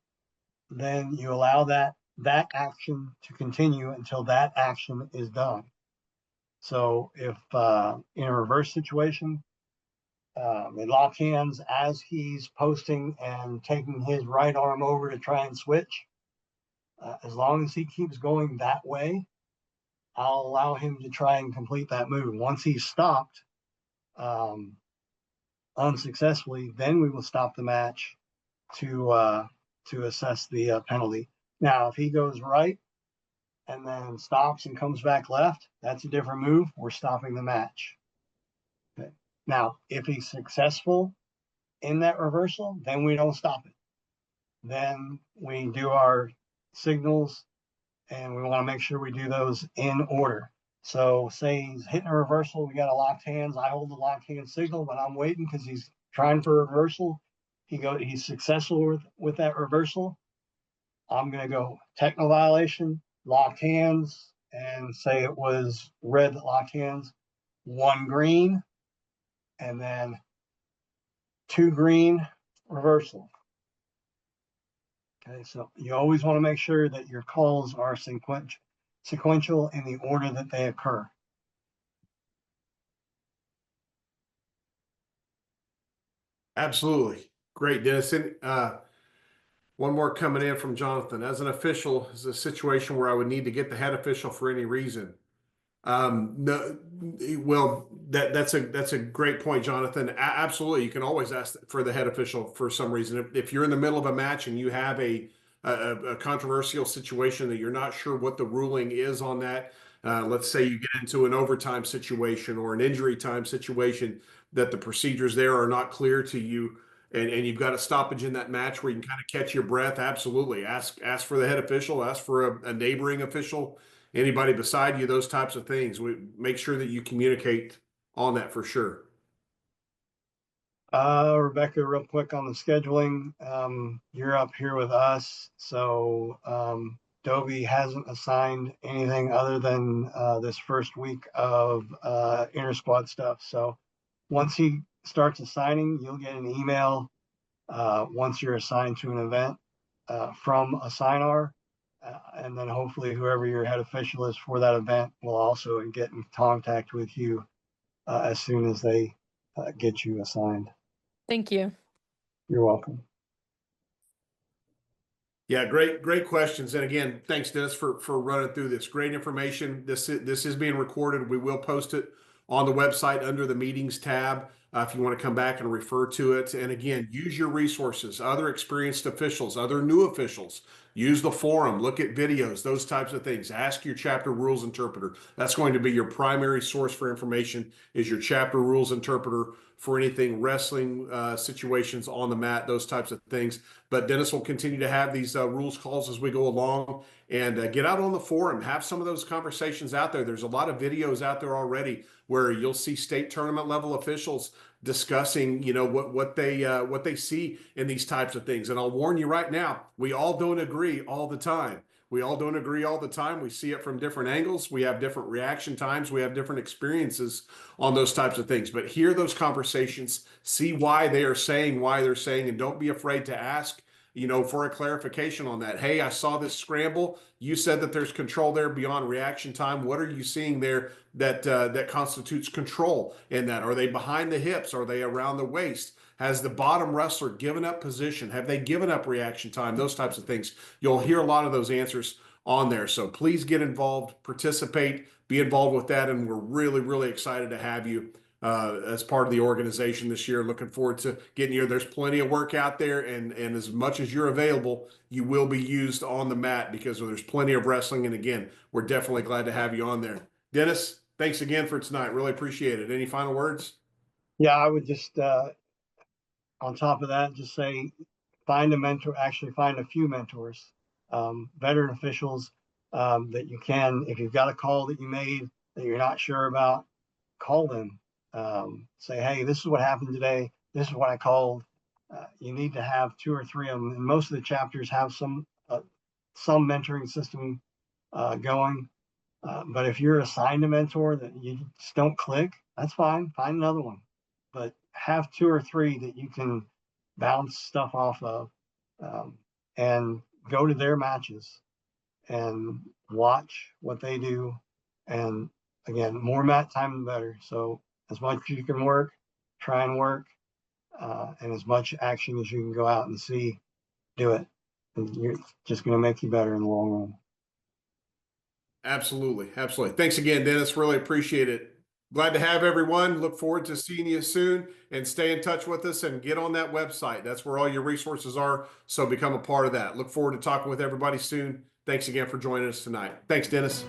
then you allow that action to continue until that action is done. So if in a reverse situation, they lock hands as he's posting and taking his right arm over to try and switch, as long as he keeps going that way, I'll allow him to try and complete that move. Once he's stopped unsuccessfully, then we will stop the match to assess the penalty. Now, if he goes right and then stops and comes back left, that's a different move. We're stopping the match. Okay. Now, if he's successful in that reversal, then we don't stop it. Then we do our signals, and we want to make sure we do those in order. So say he's hitting a reversal, we got a locked hands. I hold the locked hand signal, but I'm waiting because he's trying for a reversal. He's successful with that reversal. I'm going to go technical violation, locked hands, and say it was red that locked hands, 1 green, and then 2 green, reversal. Okay, so you always want to make sure that your calls are sequential in the order that they occur. Absolutely. Great, Dennis. And one more coming in from Jonathan. As an official, is a situation where I would need to get the head official for any reason. No, well, that's a great point, Jonathan. Absolutely, you can always ask for the head official for some reason. If you're in the middle of a match and you have a controversial situation that you're not sure what the ruling is on that, let's say you get into an overtime situation or an injury time situation that the procedures there are not clear to you, and you've got a stoppage in that match where you can kind of catch your breath. Absolutely, ask for the head official, ask for a neighboring official, anybody beside you, those types of things. We make sure that you communicate on that for sure. Rebecca, real quick on the scheduling. You're up here with us, so Dobie hasn't assigned anything other than this first week of inter squad stuff. So once he starts assigning, you'll get an email once you're assigned to an event from a signar. And then hopefully whoever your head official is for that event will also get in contact with you as soon as they get you assigned. Thank you. You're welcome. Yeah, great questions. And again, thanks, Dennis, for running through this. Great information. This is being recorded. We will post it on the website under the meetings tab if you want to come back and refer to it. And again, use your resources, other experienced officials, other new officials. Use the forum, look at videos, those types of things. Ask your chapter rules interpreter. That's going to be your primary source for information, is your chapter rules interpreter for anything wrestling situations on the mat, those types of things. But Dennis will continue to have these rules calls as we go along, and get out on the forum, have some of those conversations out there. There's a lot of videos out there already where you'll see state tournament level officials discussing, what they see in these types of things. And I'll warn you right now, we all don't agree all the time. We all don't agree all the time. We see it from different angles. We have different reaction times. We have different experiences on those types of things. But hear those conversations, see why they are saying why they're saying, and don't be afraid to ask, for a clarification on that. Hey, I saw this scramble. You said that there's control there beyond reaction time. What are you seeing there that constitutes control in that? Are they behind the hips? Are they around the waist? Has the bottom wrestler given up position? Have they given up reaction time? Those types of things. You'll hear a lot of those answers on there. So please get involved, participate, be involved with that. And we're really, really excited to have you as part of the organization this year. Looking forward to getting you. There's plenty of work out there, and as much as you're available, you will be used on the mat because there's plenty of wrestling. And again, we're definitely glad to have you on there. Dennis, thanks again for tonight. Really appreciate it. Any final words? Yeah, I would just, on top of that, just say, find a mentor, actually find a few mentors, veteran officials that you can, if you've got a call that you made that you're not sure about, call them. Say, hey, this is what happened today. This is what I called. You need to have 2 or 3 of them. And most of the chapters have some mentoring system going. But if you're assigned a mentor that you just don't click, that's fine. Find another one. But have 2 or 3 that you can bounce stuff off of, and go to their matches and watch what they do. And again, more mat time, the better. So as much as you can work, try and work, and as much action as you can go out and see, do it. And you're just going to make you better in the long run. Absolutely. Absolutely. Thanks again, Dennis. Really appreciate it. Glad to have everyone. Look forward to seeing you soon, and stay in touch with us and get on that website. That's where all your resources are. So become a part of that. Look forward to talking with everybody soon. Thanks again for joining us tonight. Thanks, Dennis.